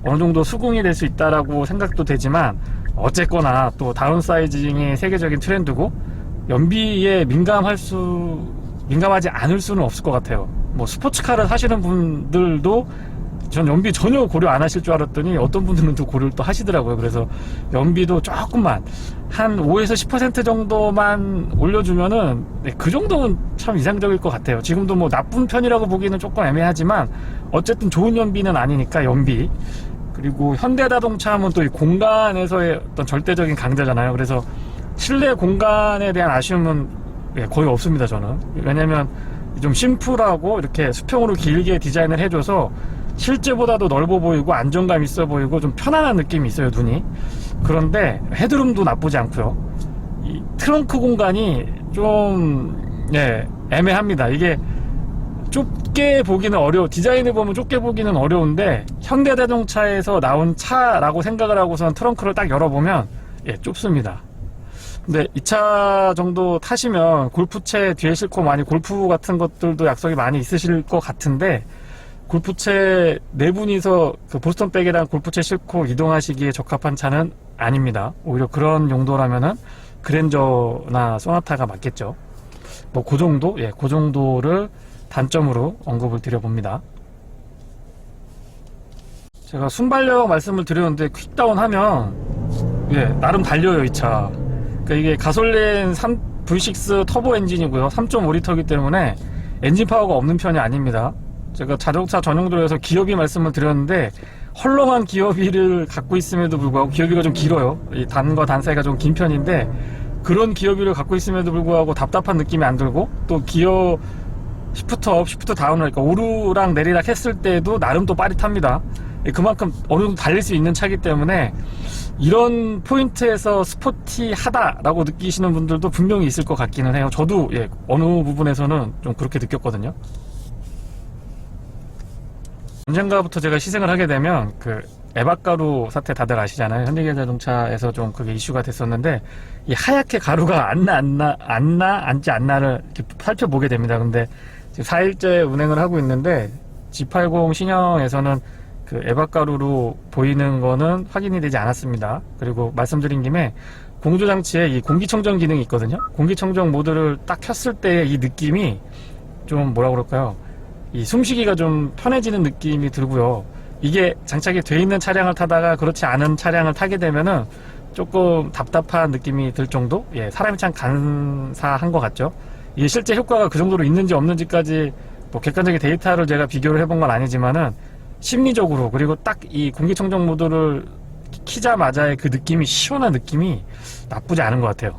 어느 정도 수긍이 될 수 있다라고 생각도 되지만, 어쨌거나 또 다운사이징이 세계적인 트렌드고 연비에 민감하지 않을 수는 없을 것 같아요. 스포츠카를 사시는 분들도 전 연비 전혀 고려 안 하실 줄 알았더니 어떤 분들은 또 고려를 또 하시더라고요. 그래서 연비도 조금만 한 5에서 10% 정도만 올려주면은 그 정도는 참 이상적일 것 같아요. 지금도 나쁜 편이라고 보기는 조금 애매하지만 어쨌든 좋은 연비는 아니니까 연비. 그리고 현대자동차 하면 또 이 공간에서의 어떤 절대적인 강자잖아요. 그래서 실내 공간에 대한 아쉬움은 거의 없습니다, 저는. 왜냐면 좀 심플하고 이렇게 수평으로 길게 디자인을 해줘서 실제보다도 넓어 보이고 안정감 있어 보이고 좀 편안한 느낌이 있어요, 눈이. 그런데 헤드룸도 나쁘지 않고요. 이 트렁크 공간이 좀 애매합니다. 이게 좁게 보기는 디자인을 보면 좁게 보기는 어려운데, 현대자동차에서 나온 차라고 생각을 하고선 트렁크를 딱 열어보면 좁습니다. 근데 이 차 정도 타시면 골프채 뒤에 싣고 많이 골프 같은 것들도 약속이 많이 있으실 것 같은데, 골프채 네 분이서 보스턴백이랑 골프채 싣고 이동하시기에 적합한 차는 아닙니다. 오히려 그런 용도라면은 그랜저나 소나타가 맞겠죠. 그 정도? 그 정도를 단점으로 언급을 드려봅니다. 제가 순발력 말씀을 드렸는데, 퀵다운 하면 나름 달려요, 이 차. 그러니까 이게 가솔린 V6 터보 엔진이고요, 3.5L이기 때문에 엔진 파워가 없는 편이 아닙니다. 제가 자동차 전용도로에서 기어비 말씀을 드렸는데, 헐렁한 기어비를 갖고 있음에도 불구하고, 기어비가 좀 길어요. 이 단과 단 사이가 좀 긴 편인데, 그런 기어비를 갖고 있음에도 불구하고 답답한 느낌이 안 들고, 또 기어 시프트 업, 시프트 다운을, 그러니까 오르락 내리락 했을 때도 나름 또 빠릿합니다. 그만큼 어느 정도 달릴 수 있는 차이기 때문에 이런 포인트에서 스포티하다라고 느끼시는 분들도 분명히 있을 것 같기는 해요. 저도 어느 부분에서는 좀 그렇게 느꼈거든요. 언젠가부터 제가 시승을 하게 되면 에바가루 사태 다들 아시잖아요. 현대기아자동차에서 좀 그게 이슈가 됐었는데, 이 하얗게 가루가 앉지 않나를 이렇게 살펴보게 됩니다. 근데 지금 4일째 운행을 하고 있는데 G80 신형에서는 그 에바가루로 보이는 거는 확인이 되지 않았습니다. 그리고 말씀드린 김에 공조장치에 이 공기청정 기능이 있거든요. 공기청정 모드를 딱 켰을 때 이 느낌이 좀 뭐라 그럴까요? 이 숨쉬기가 좀 편해지는 느낌이 들고요. 이게 장착이 돼 있는 차량을 타다가 그렇지 않은 차량을 타게 되면은 조금 답답한 느낌이 들 정도? 예, 사람이 참 간사한 것 같죠? 이게 실제 효과가 그 정도로 있는지 없는지까지 뭐 객관적인 데이터를 제가 비교를 해본 건 아니지만은 심리적으로 그리고 딱 이 공기청정 모드를 키자마자의 그 느낌이 시원한 느낌이 나쁘지 않은 것 같아요.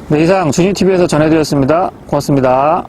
네, 이상 준이TV에서 전해드렸습니다. 고맙습니다.